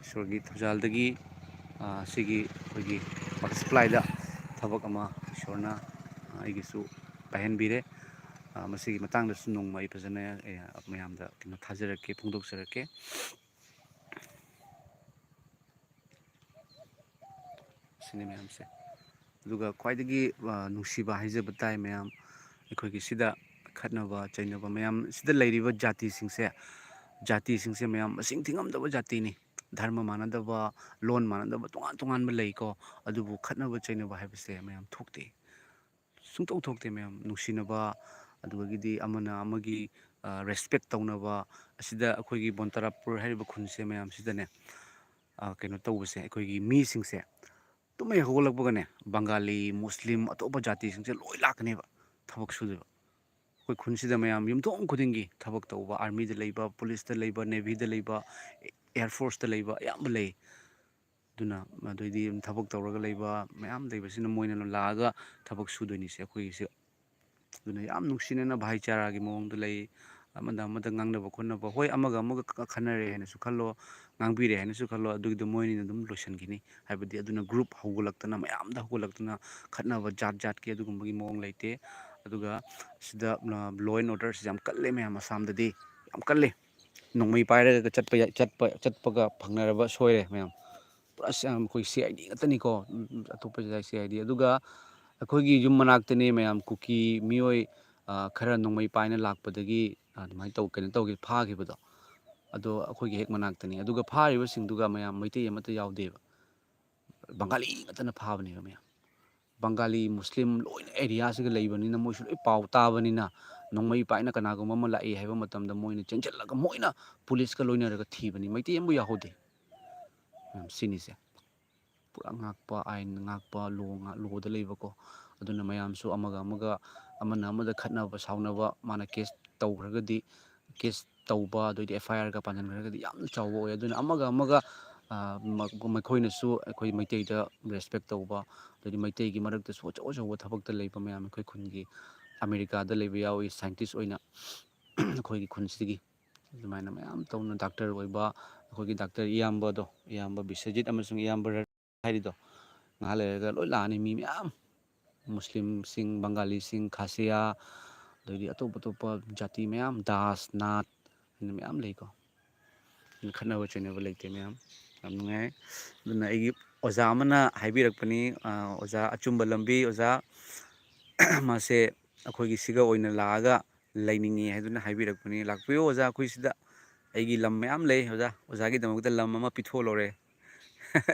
ꯏꯁꯣꯔꯒꯤ ꯊꯧꯖꯥꯜꯗꯒꯤ ꯁꯤꯒꯤ ꯑꯩꯈꯣꯏꯒꯤ ꯋꯥꯇꯔ ꯁꯄ꯭ꯂꯥꯏꯗ ꯊꯕꯛ ꯑꯃ ꯏꯁꯣꯔꯅ ꯑꯩꯒꯤꯁꯨ ꯄꯥꯏꯍꯟꯕꯤꯔꯦ꯫ ꯃꯁꯤꯒꯤ ꯃꯇꯥꯡꯗꯁꯨ ꯅꯣꯡꯃ ꯑꯩ ꯐꯖꯅ ꯃꯌꯥꯝꯗ ꯊꯥꯖꯔꯛꯀꯦ, ꯐꯣꯡꯗꯣꯛꯆꯔꯛꯀꯦ꯫ ꯁꯤꯅꯤ ꯃꯌꯥꯝꯁꯦ꯫ ꯑꯗꯨꯒ ꯈ꯭ꯋꯥꯏꯗꯒꯤ ꯅꯨꯡꯁꯤꯕ ꯍꯥꯏꯖꯕ ꯇꯥꯏ ꯃꯌꯥꯝ, ꯑꯩꯈꯣꯏꯒꯤ ꯁꯤꯗ ꯈꯠꯅꯕ ꯆꯩꯅꯕ ꯃꯌꯥꯝ, ꯁꯤꯗ ꯂꯩꯔꯤꯕ ꯖꯥꯇꯤꯁꯤꯡꯁꯦ ꯃꯌꯥꯝ ꯃꯁꯤꯡ ꯊꯤꯉꯝꯗꯕ ꯖꯥꯇꯤꯅꯤ꯫ ꯙꯔꯃ ꯃꯥꯟꯅꯗꯕ, ꯂꯣꯟ ꯃꯥꯟꯅꯗꯕ, ꯇꯣꯉꯥꯟ ꯇꯣꯉꯥꯟꯕ ꯂꯩꯀꯣ, ꯑꯗꯨꯕꯨ ꯈꯠꯅꯕ ꯆꯩꯅꯕ ꯍꯥꯏꯕꯁꯦ ꯃꯌꯥꯝ ꯊꯣꯛꯇꯦ, ꯁꯨꯡꯊꯣꯛ ꯊꯣꯛꯇꯦ ꯃꯌꯥꯝ꯫ ꯅꯨꯡꯁꯤꯅꯕ, ꯑꯗꯨꯗꯒꯤꯗꯤ ꯑꯃꯅ ꯑꯃꯒꯤ ꯔꯦꯁꯄꯦꯛ ꯇꯧꯅꯕ, ꯑꯁꯤꯗ ꯑꯩꯈꯣꯏꯒꯤ ꯕꯣꯟꯇꯥꯔꯥꯄꯨꯔ ꯍꯥꯏꯔꯤꯕ ꯈꯨꯟꯁꯦ ꯃꯌꯥꯝꯁꯤꯗꯅꯦ, ꯀꯩꯅꯣ ꯇꯧꯕꯁꯦ, ꯑꯩꯈꯣꯏꯒꯤ ꯃꯤꯁꯤꯡꯁꯦ ꯇꯨꯝꯍꯩ ꯍꯧꯒꯠꯂꯛꯄꯒꯅꯦ, ꯕꯪꯒꯥꯂꯤ, ꯃꯨꯁꯂꯤꯝ, ꯑꯇꯣꯞꯄ ꯖꯥꯇꯤꯁꯤꯡꯁꯦ ꯂꯣꯏ ꯂꯥꯛꯀꯅꯦꯕ ꯊꯕꯛ ꯁꯨꯗꯣꯏꯕ꯫ ꯑꯩꯈꯣꯏ ꯈꯨꯟꯁꯤꯗ ꯃꯌꯥꯝ ꯌꯨꯝꯊꯣꯡ ꯈꯨꯗꯤꯡꯒꯤ ꯊꯕꯛ ꯇꯧꯕ, ꯑꯥꯔꯃꯤꯗ ꯂꯩꯕ, ꯄꯨꯂꯤꯁꯇ ꯂꯩꯕ, ꯅꯦꯚꯤꯗ ꯂꯩꯕ, ꯑꯦꯌꯥꯔ ꯐꯣꯔꯁꯇ ꯂꯩꯕ ꯑꯌꯥꯝꯕ ꯂꯩ꯫ ꯑꯗꯨꯅ ꯑꯗꯨꯏꯗꯤ ꯊꯕꯛ ꯇꯧꯔꯒ ꯂꯩꯕ ꯃꯌꯥꯝ ꯂꯩꯕꯁꯤꯅ ꯃꯣꯏꯅ ꯂꯥꯛꯑꯒ ꯊꯕꯛ ꯁꯨꯗꯣꯏꯅꯤꯁꯦ ꯑꯩꯈꯣꯏꯒꯤꯁꯦ꯫ ꯑꯗꯨꯅ ꯌꯥꯝ ꯅꯨꯡꯁꯤꯅꯅ ꯚꯥꯏ ꯆꯥꯔꯥꯒꯤ ꯃꯑꯣꯡꯗ ꯂꯩ, ꯑꯃꯗ ꯉꯥꯡꯅꯕ ꯈꯣꯠꯅꯕ, ꯍꯣꯏ ꯑꯃꯒ ꯈꯟꯅꯔꯦ ꯍꯥꯏꯅꯁꯨ ꯈꯜꯂꯣ, ꯉꯥꯡꯕꯤꯔꯦ ꯍꯥꯏꯅꯁꯨ ꯈꯜꯂꯣ, ꯑꯗꯨꯒꯤꯗꯣ ꯃꯣꯏꯅ ꯑꯗꯨꯝ ꯂꯣꯏꯁꯤꯟꯈꯤꯅꯤ꯫ ꯍꯥꯏꯕꯗꯤ ꯑꯗꯨꯅ ꯒ꯭ꯔꯨꯞ ꯍꯧꯒꯠꯂꯛꯇꯅ, ꯃꯌꯥꯝꯗ ꯍꯧꯒꯠꯂꯛꯇꯅ ꯈꯠꯅꯕ ꯖꯥꯠꯀꯤ ꯑꯗꯨꯒꯨꯝꯕꯒꯤ ꯃꯑꯣꯡ ꯂꯩꯇꯦ꯫ ꯑꯗꯨꯒ ꯁꯤꯗ ꯂꯣ ꯑꯦꯟ ꯑꯣꯔꯗꯔꯁꯤ ꯌꯥꯝ ꯀꯜꯂꯦ ꯃꯌꯥꯝ, ꯑꯁꯥꯝꯗꯗꯤ ꯌꯥꯝ ꯀꯜꯂꯦ꯫ ꯅꯣꯡꯃꯩ ꯄꯥꯏꯔꯒ ꯆꯠꯄꯒ ꯐꯪꯅꯔꯕ ꯁꯣꯏꯔꯦ ꯃꯌꯥꯝ꯫ ꯄꯨꯔꯥ ꯑꯩꯈꯣꯏ CID ꯉꯥꯛꯇꯅꯤꯀꯣ, ꯑꯇꯣꯞꯄ CID꯫ ꯑꯗꯨꯒ ꯑꯩꯈꯣꯏꯒꯤ ꯌꯨꯝ ꯃꯅꯥꯛꯇꯅꯤ ꯃꯌꯥꯝ, ꯀꯨꯀꯤ ꯃꯤꯑꯣꯏ ꯈꯔ ꯅꯣꯡꯃꯩ ꯄꯥꯏꯅ ꯂꯥꯛꯄꯗꯒꯤ ꯑꯗꯨꯃꯥꯏꯅ ꯐꯥꯈꯤꯕꯗꯣ, ꯑꯗꯣ ꯑꯩꯈꯣꯏꯒꯤ ꯍꯦꯛ ꯃꯅꯥꯛꯇꯅꯤ꯫ ꯑꯗꯨꯒ ꯐꯥꯔꯤꯕꯁꯤꯡꯗꯨꯒ ꯃꯌꯥꯝ ꯃꯩꯇꯩ ꯑꯃꯠꯇ ꯌꯥꯎꯗꯦꯕ, ꯕꯪꯒꯥꯂꯤ ꯉꯥꯛꯇꯅ ꯐꯥꯕꯅꯦꯕ ꯃꯌꯥꯝ꯫ ꯕꯪꯒꯥꯂꯤ, ꯃꯨꯁꯂꯤꯝ ꯂꯣꯏꯅ ꯑꯦꯔꯤꯌꯥꯁꯤꯒ ꯂꯩꯕꯅꯤꯅ, ꯃꯣꯏꯁꯨ ꯂꯣꯏ ꯄꯥꯎ ꯇꯥꯕꯅꯤꯅ, ꯅꯣꯡꯃꯩ ꯄꯥꯏꯅ ꯀꯅꯥꯒꯨꯝꯕ ꯑꯃ ꯂꯥꯛꯏ ꯍꯥꯏꯕ ꯃꯇꯝꯗ ꯃꯣꯏꯅ ꯆꯦꯟꯁꯤꯜꯂꯒ ꯃꯣꯏꯅ ꯄꯨꯂꯤꯁꯀ ꯂꯣꯏꯅꯔꯒ ꯊꯤꯕꯅꯤ, ꯃꯩꯇꯩ ꯑꯃꯕꯨ ꯌꯥꯎꯍꯧꯗꯦ ꯃꯌꯥꯝ꯫ ꯁꯤꯅꯤꯁꯦ ꯄꯨꯔꯥ ꯉꯥꯛꯄ ꯑꯥꯏꯟ ꯉꯥꯛꯄ ꯂꯣꯗ ꯂꯩꯕꯀꯣ ꯑꯗꯨꯅ ꯃꯌꯥꯝꯁꯨ ꯑꯃꯒ ꯑꯃꯅ ꯑꯃꯗ ꯈꯠꯅꯕ ꯁꯥꯎꯅꯕ ꯃꯥꯅ ꯀꯦꯁ ꯇꯧꯈ꯭ꯔꯒꯗꯤ ꯀꯦꯁ ꯇꯧꯕ ꯑꯗꯩꯗꯤ FIRꯒ ꯄꯥꯟꯁꯤꯟꯈ꯭ꯔꯒꯗꯤ ꯌꯥꯝꯅ ꯆꯥꯎꯕ ꯑꯣꯏ ꯑꯗꯨꯅ ꯑꯃꯒ ꯃꯈꯣꯏꯅꯁꯨ ꯑꯩꯈꯣꯏ ꯃꯩꯇꯩꯗ ꯔꯦꯁꯄꯦꯛ ꯇꯧꯕ ꯑꯗꯩꯗꯤ ꯃꯩꯇꯩꯒꯤ ꯃꯔꯛꯇꯁꯨ ꯑꯆꯧ ꯑꯆꯧꯕ ꯊꯕꯛꯇ ꯂꯩꯕ ꯃꯌꯥꯝ ꯑꯩꯈꯣꯏ ꯈꯨꯟꯒꯤ ꯑꯃꯦꯔꯤꯀꯥꯗ ꯂꯩꯕ ꯌꯥꯎꯏ ꯁꯥꯏꯟꯇꯤꯁ ꯑꯣꯏꯅ ꯑꯩꯈꯣꯏꯒꯤ ꯈꯨꯟꯁꯤꯒꯤ ꯑꯗꯨꯃꯥꯏꯅ ꯃꯌꯥꯝ ꯇꯧꯅ ꯗꯥꯛꯇꯔ ꯑꯣꯏꯕ ꯑꯩꯈꯣꯏꯒꯤ ꯗꯥꯛꯇꯔ ꯏꯌꯥꯝꯕ ꯕꯤꯁ꯭ꯋꯖꯤꯠ ꯑꯃꯁꯨꯡ ꯏꯌꯥꯝꯕ ꯍꯥꯏꯔꯤꯗꯣ ꯉꯥꯏꯍꯥꯛ ꯂꯩꯔꯒ ꯂꯣꯏ ꯂꯥꯛꯑꯅꯤ ꯃꯤ ꯃꯌꯥꯝ ꯃꯨꯁꯂꯤꯝꯁꯤꯡ ꯕꯪꯒꯥꯂꯤꯁꯤꯡ ꯈꯥꯁꯤꯌꯥ ꯑꯗꯩꯗꯤ ꯑꯇꯣꯞ ꯑꯇꯣꯞꯄ ꯖꯥꯇꯤ ꯃꯌꯥꯝ ꯗꯥꯁ ꯅꯥꯠ ꯍꯥꯏꯅ ꯃꯌꯥꯝ ꯂꯩꯀꯣ ꯈꯠꯅꯕ ꯆꯩꯅꯕ ꯂꯩꯇꯦ ꯃꯌꯥꯝ ꯌꯥꯝ ꯅꯨꯡꯉꯥꯏ ꯑꯗꯨꯅ ꯑꯩꯒꯤ ꯑꯣꯖꯥ ꯑꯃꯅ ꯍꯥꯏꯕꯤꯔꯛꯄꯅꯤ ꯑꯣꯖꯥ ꯑꯆꯨꯝꯕ ꯂꯝꯕꯤ ꯑꯣꯖꯥ ꯃꯥꯁꯦ ꯑꯩꯈꯣꯏꯒꯤ ꯁꯤꯒ ꯑꯣꯏꯅ ꯂꯥꯛꯑꯒ ꯂꯩꯅꯤꯡꯉꯤ ꯍꯥꯏꯗꯨꯅ ꯍꯥꯏꯕꯤꯔꯛꯄꯅꯤ ꯂꯥꯛꯄꯤꯌꯨ ꯑꯣꯖꯥ ꯑꯩꯈꯣꯏ ꯁꯤꯗ ꯑꯩꯒꯤ ꯂꯝ ꯃꯌꯥꯝ ꯂꯩ ꯑꯣꯖꯥꯒꯤꯗꯃꯛꯇ ꯂꯝ ꯑꯃ ꯄꯤꯊꯣꯛꯑ ꯂꯣꯏꯔꯦ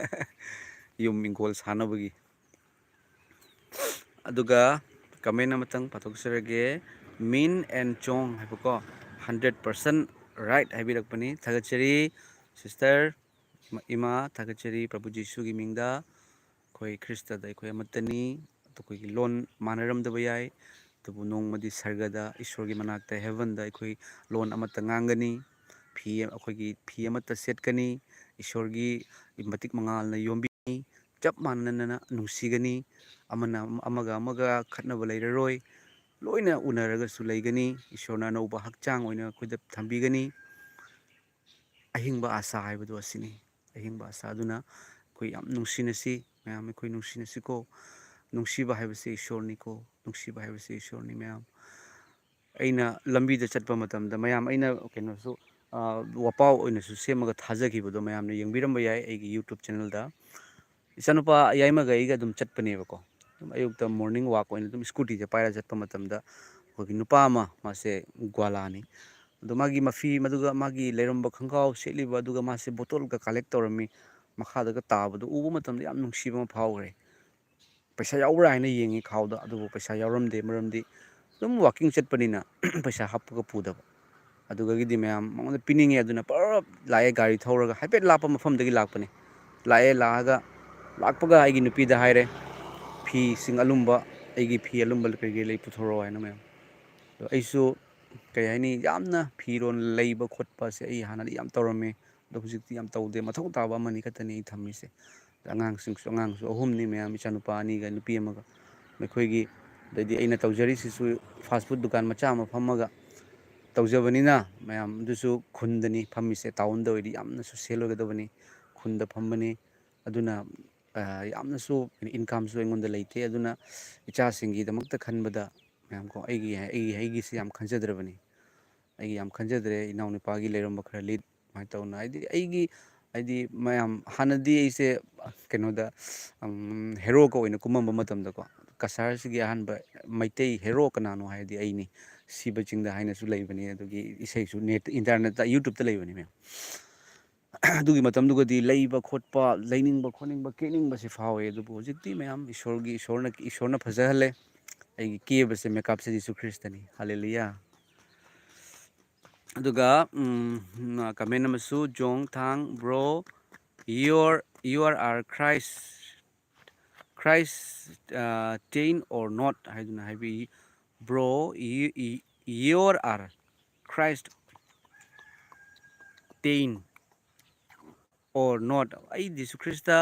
ꯌꯨꯝ ꯏꯪꯈꯣꯜ ꯁꯥꯟꯅꯕꯒꯤ ꯑꯗꯨꯒ ꯀꯃꯦꯟ ꯑꯃꯇꯪ ꯄꯥꯊꯣꯛꯆꯔꯒꯦ ꯃꯤꯟ ꯑꯦꯟ ꯆꯣꯡ ꯍꯥꯏꯕꯀꯣ 100% ꯔꯥꯏꯠ ꯍꯥꯏꯕꯤꯔꯛꯄꯅꯤ ꯊꯥꯒꯠꯆꯔꯤ ꯁꯤꯁꯇꯔ ꯏꯃꯥ ꯊꯥꯒꯠꯆꯔꯤ ꯄ꯭ꯔꯚꯨ ꯖꯤꯁꯨꯒꯤ ꯃꯤꯡꯗ ꯑꯩꯈꯣꯏ ꯈ꯭ꯔꯤꯁꯇꯗ ꯑꯩꯈꯣꯏ ꯑꯃꯠꯇꯅꯤ ꯑꯩꯈꯣꯏꯒꯤ ꯂꯣꯟ ꯃꯥꯟꯅꯔꯝꯗꯕ ꯌꯥꯏ ꯑꯗꯨꯕꯨ ꯅꯣꯡꯃꯗꯤ ꯁꯔꯒꯗ ꯏꯁꯣꯔꯒꯤ ꯃꯅꯥꯛꯇ ꯍꯦꯚꯟꯗ ꯑꯩꯈꯣꯏ ꯂꯣꯟ ꯑꯃꯠꯇ ꯉꯥꯡꯒꯅꯤ ꯑꯩꯈꯣꯏꯒꯤ ꯐꯤ ꯑꯃꯠꯇ ꯁꯦꯠꯀꯅꯤ ꯏꯁꯣꯔꯒꯤ ꯃꯇꯤꯛ ꯃꯉꯥꯜꯅ ꯌꯣꯝꯕꯤꯅꯤ ꯆꯞ ꯃꯥꯟꯅꯅ ꯅꯨꯡꯁꯤꯒꯅꯤ ꯑꯃꯒ ꯈꯠꯅꯕ ꯂꯩꯔꯔꯣꯏ ꯂꯣꯏꯅ ꯎꯅꯔꯒꯁꯨ ꯂꯩꯒꯅꯤ ꯏꯁꯣꯔꯅ ꯑꯅꯧꯕ ꯍꯛꯆꯥꯡ ꯑꯣꯏꯅ ꯑꯩꯈꯣꯏꯗ ꯊꯝꯕꯤꯒꯅꯤ ꯑꯍꯤꯡꯕ ꯑꯁꯥ ꯍꯥꯏꯕꯗꯨ ꯑꯁꯤꯅꯤ ꯑꯍꯤꯡꯕ ꯑꯁꯥ ꯑꯗꯨꯅ ꯑꯩꯈꯣꯏ ꯌꯥꯝ ꯅꯨꯡꯁꯤꯅꯁꯤ ꯃꯌꯥꯝ ꯑꯩꯈꯣꯏ ꯅꯨꯡꯁꯤꯅꯁꯤꯀꯣ ꯅꯨꯡꯁꯤꯕ ꯍꯥꯏꯕꯁꯤ ꯏꯁꯣꯔꯅꯤꯀꯣ ꯅꯨꯡꯁꯤꯕ ꯍꯥꯏꯕꯁꯤ ꯏꯁꯣꯔꯅꯤ ꯃꯌꯥꯝ ꯑꯩꯅ ꯂꯝꯕꯤꯗ ꯆꯠꯄ ꯃꯇꯝꯗ ꯃꯌꯥꯝ ꯑꯩꯅ ꯀꯩꯅꯣꯁꯨ ꯋꯥꯄꯥꯎ ꯑꯣꯏꯅꯁꯨ ꯁꯦꯝꯃꯒ ꯊꯥꯖꯈꯤꯕꯗꯣ ꯃꯌꯥꯝꯅ ꯌꯦꯡꯕꯤꯔꯝꯕ ꯌꯥꯏ ꯑꯩꯒꯤ ꯌꯨꯇꯨꯞ ꯆꯦꯅꯦꯜꯗ ꯏꯆꯥꯅꯨꯄꯥ ꯌꯥꯏꯃꯒ ꯑꯩꯒ ꯑꯗꯨꯝ ꯆꯠꯄꯅꯦꯕꯀꯣ ꯑꯗꯨꯝ ꯑꯌꯨꯛꯇ ꯃꯣꯔꯅꯤꯡ ꯋꯥꯛ ꯑꯣꯏꯅ ꯑꯗꯨꯝ ꯁ꯭ꯀꯨꯇꯤꯁꯦ ꯄꯥꯏꯔ ꯆꯠꯄ ꯃꯇꯝꯗ ꯑꯩꯈꯣꯏꯒꯤ ꯅꯨꯄꯥ ꯑꯃ ꯃꯥꯁꯦ ꯒ꯭ꯋꯥꯂꯥꯅꯤ ꯑꯗꯣ ꯃꯥꯒꯤ ꯃꯐꯤ ꯃꯗꯨꯒ ꯃꯥꯒꯤ ꯂꯩꯔꯝꯕ ꯈꯣꯡꯒ꯭ꯔꯥꯎ ꯁꯦꯠꯂꯤꯕ ꯑꯗꯨꯒ ꯃꯥꯁꯦ ꯕꯣꯇꯜꯒ ꯀꯂꯦꯛ ꯇꯧꯔꯝꯃꯤ ꯃꯈꯥꯗꯒ ꯇꯥꯕꯗꯣ ꯎꯕ ꯃꯇꯝꯗ ꯌꯥꯝ ꯅꯨꯡꯁꯤꯕ ꯑꯃ ꯐꯥꯎꯈ꯭ꯔꯦ ꯄꯩꯁꯥ ꯌꯥꯎꯕ꯭ꯔꯥ ꯍꯥꯏꯅ ꯌꯦꯡꯉꯤ ꯈꯥꯎꯗ ꯑꯗꯨꯕꯨ ꯄꯩꯁꯥ ꯌꯥꯎꯔꯝꯗꯦ ꯃꯔꯝꯗꯤ ꯑꯗꯨꯝ ꯋꯥꯛꯀꯤꯡ ꯆꯠꯄꯅꯤꯅ ꯄꯩꯁꯥ ꯍꯥꯞꯄꯒ ꯄꯨꯗꯕ ꯑꯗꯨꯗꯒꯤꯗꯤ ꯃꯌꯥꯝ ꯃꯉꯣꯟꯗ ꯄꯤꯅꯤꯡꯉꯦ ꯑꯗꯨꯅ ꯄꯨꯂꯞ ꯂꯥꯛꯑꯦ ꯒꯥꯔꯤ ꯊꯧꯔꯒ ꯍꯥꯏꯐꯦꯠ ꯂꯥꯞꯄ ꯃꯐꯝꯗꯒꯤ ꯂꯥꯛꯄꯅꯤ ꯂꯥꯛꯑꯒ ꯂꯥꯛꯄꯒ ꯑꯩꯒꯤ ꯅꯨꯄꯤꯗ ꯍꯥꯏꯔꯦ ꯐꯤꯁꯤꯡ ꯑꯂꯨꯝꯕ ꯑꯩꯒꯤ ꯐꯤ ꯑꯂꯨꯝꯕ ꯀꯩꯀꯩ ꯂꯩ ꯄꯨꯊꯣꯔꯛꯑꯣ ꯍꯥꯏꯅ ꯃꯌꯥꯝ ꯑꯗꯣ ꯑꯩꯁꯨ ꯀꯩ ꯍꯥꯏꯅꯤ ꯌꯥꯝꯅ ꯐꯤꯔꯣꯜ ꯂꯩꯕ ꯈꯣꯠꯄꯁꯦ ꯑꯩ ꯍꯥꯟꯅꯗꯤ ꯌꯥꯝ ꯇꯧꯔꯝꯃꯦ ꯑꯗꯣ ꯍꯧꯖꯤꯛꯇꯤ ꯌꯥꯝ ꯇꯧꯗꯦ ꯃꯊꯧ ꯇꯥꯕ ꯑꯃꯅꯤ ꯈꯛꯇꯅꯤ ꯑꯩ ꯊꯝꯃꯤꯁꯦ ꯑꯉꯥꯡꯁꯨ ꯑꯍꯨꯝꯅꯤ ꯃꯌꯥꯝ ꯏꯆꯥ ꯅꯨꯄꯥ ꯑꯅꯤꯒ ꯅꯨꯄꯤ ꯑꯃꯒ ꯃꯈꯣꯏꯒꯤ ꯑꯗꯩꯗꯤ ꯑꯩꯅ ꯇꯧꯖꯔꯤꯁꯤꯁꯨ ꯐꯥꯁ ꯐꯨꯗ ꯗꯨꯀꯥꯟ ꯃꯆꯥ ꯑꯃ ꯐꯝꯃꯒ ꯇꯧꯖꯕꯅꯤꯅ ꯃꯌꯥꯝ ꯑꯗꯨꯁꯨ ꯈꯨꯟꯗꯅꯤ ꯐꯝꯃꯤꯁꯦ ꯇꯥꯎꯟꯗ ꯑꯣꯏꯔꯗꯤ ꯌꯥꯝꯅꯁꯨ ꯁꯦꯜ ꯑꯣꯏꯒꯗꯕꯅꯤ ꯈꯨꯟꯗ ꯐꯝꯕꯅꯤ ꯑꯗꯨꯅ ꯌꯥꯝꯅꯁꯨ ꯏꯟꯀꯝꯁꯨ ꯑꯩꯉꯣꯟꯗ ꯂꯩꯇꯦ ꯑꯗꯨꯅ ꯏꯆꯥꯁꯤꯡꯒꯤꯗꯃꯛꯇ ꯈꯟꯕꯗ ꯃꯌꯥꯝꯀꯣ ꯑꯩꯒꯤꯁꯤ ꯌꯥꯝ ꯈꯟꯖꯗ꯭ꯔꯕꯅꯤ ꯑꯩꯒꯤ ꯌꯥꯝ ꯈꯟꯖꯗ꯭ꯔꯦ ꯏꯅꯥꯎꯅꯨꯄꯥꯒꯤ ꯂꯩꯔꯝꯕ ꯈꯔ ꯂꯤꯠ ꯑꯗꯨꯃꯥꯏꯅ ꯇꯧꯅ ꯍꯥꯏꯗꯤ ꯃꯌꯥꯝ ꯍꯥꯟꯅꯗꯤ ꯑꯩꯁꯦ ꯀꯩꯅꯣꯗ ꯍꯦꯔꯣꯒ ꯑꯣꯏꯅ ꯀꯨꯝꯃꯝꯕ ꯃꯇꯝꯗꯀꯣ ꯀꯁꯥꯔꯁꯤꯒꯤ ꯑꯍꯥꯟꯕ ꯃꯩꯇꯩ ꯍꯦꯔꯣ ꯀꯅꯥꯅꯣ ꯍꯥꯏꯔꯗꯤ ꯑꯩꯅꯤ ꯁꯤꯕ ꯆꯤꯡꯗ ꯍꯥꯏꯅꯁꯨ ꯂꯩꯕꯅꯤ ꯑꯗꯨꯒꯤ ꯏꯁꯩꯁꯨ ꯏꯟꯇꯔꯅꯦꯠꯇ ꯌꯨꯇꯨꯞꯇ ꯂꯩꯕꯅꯤ ꯃꯌꯥꯝ ꯑꯗꯨꯒꯤ ꯃꯇꯝꯗꯨꯒꯗꯤ ꯂꯩꯕ ꯈꯣꯠꯄ ꯂꯩꯅꯤꯡꯕ ꯈꯣꯠꯅꯤꯡꯕ ꯀꯦꯅꯤꯡꯕꯁꯦ ꯐꯥꯎꯋꯦ ꯑꯗꯨꯕꯨ ꯍꯧꯖꯤꯛꯇꯤ ꯃꯌꯥꯝ ꯏꯁꯣꯔꯅ ꯐꯖꯍꯜꯂꯦ ꯑꯩꯒꯤ ꯀꯦꯕꯁꯦ ꯃꯦꯀꯞꯁꯦ ꯖꯤꯁꯨ ꯈ꯭ꯔꯤꯁꯇꯅꯤ ꯍꯜꯂꯦꯂꯨꯌꯥ ꯑꯗꯨꯒ ꯀꯃꯦꯟ ꯑꯃꯁꯨ ꯖꯣꯡ ꯊꯥꯡ bro you are Christian or not ꯍꯥꯏꯗꯨꯅ ꯍꯥꯏꯕꯤ bro your are Christian or not ꯑꯩ ꯖꯤꯁꯨ ꯈ꯭ꯔꯤꯁꯇ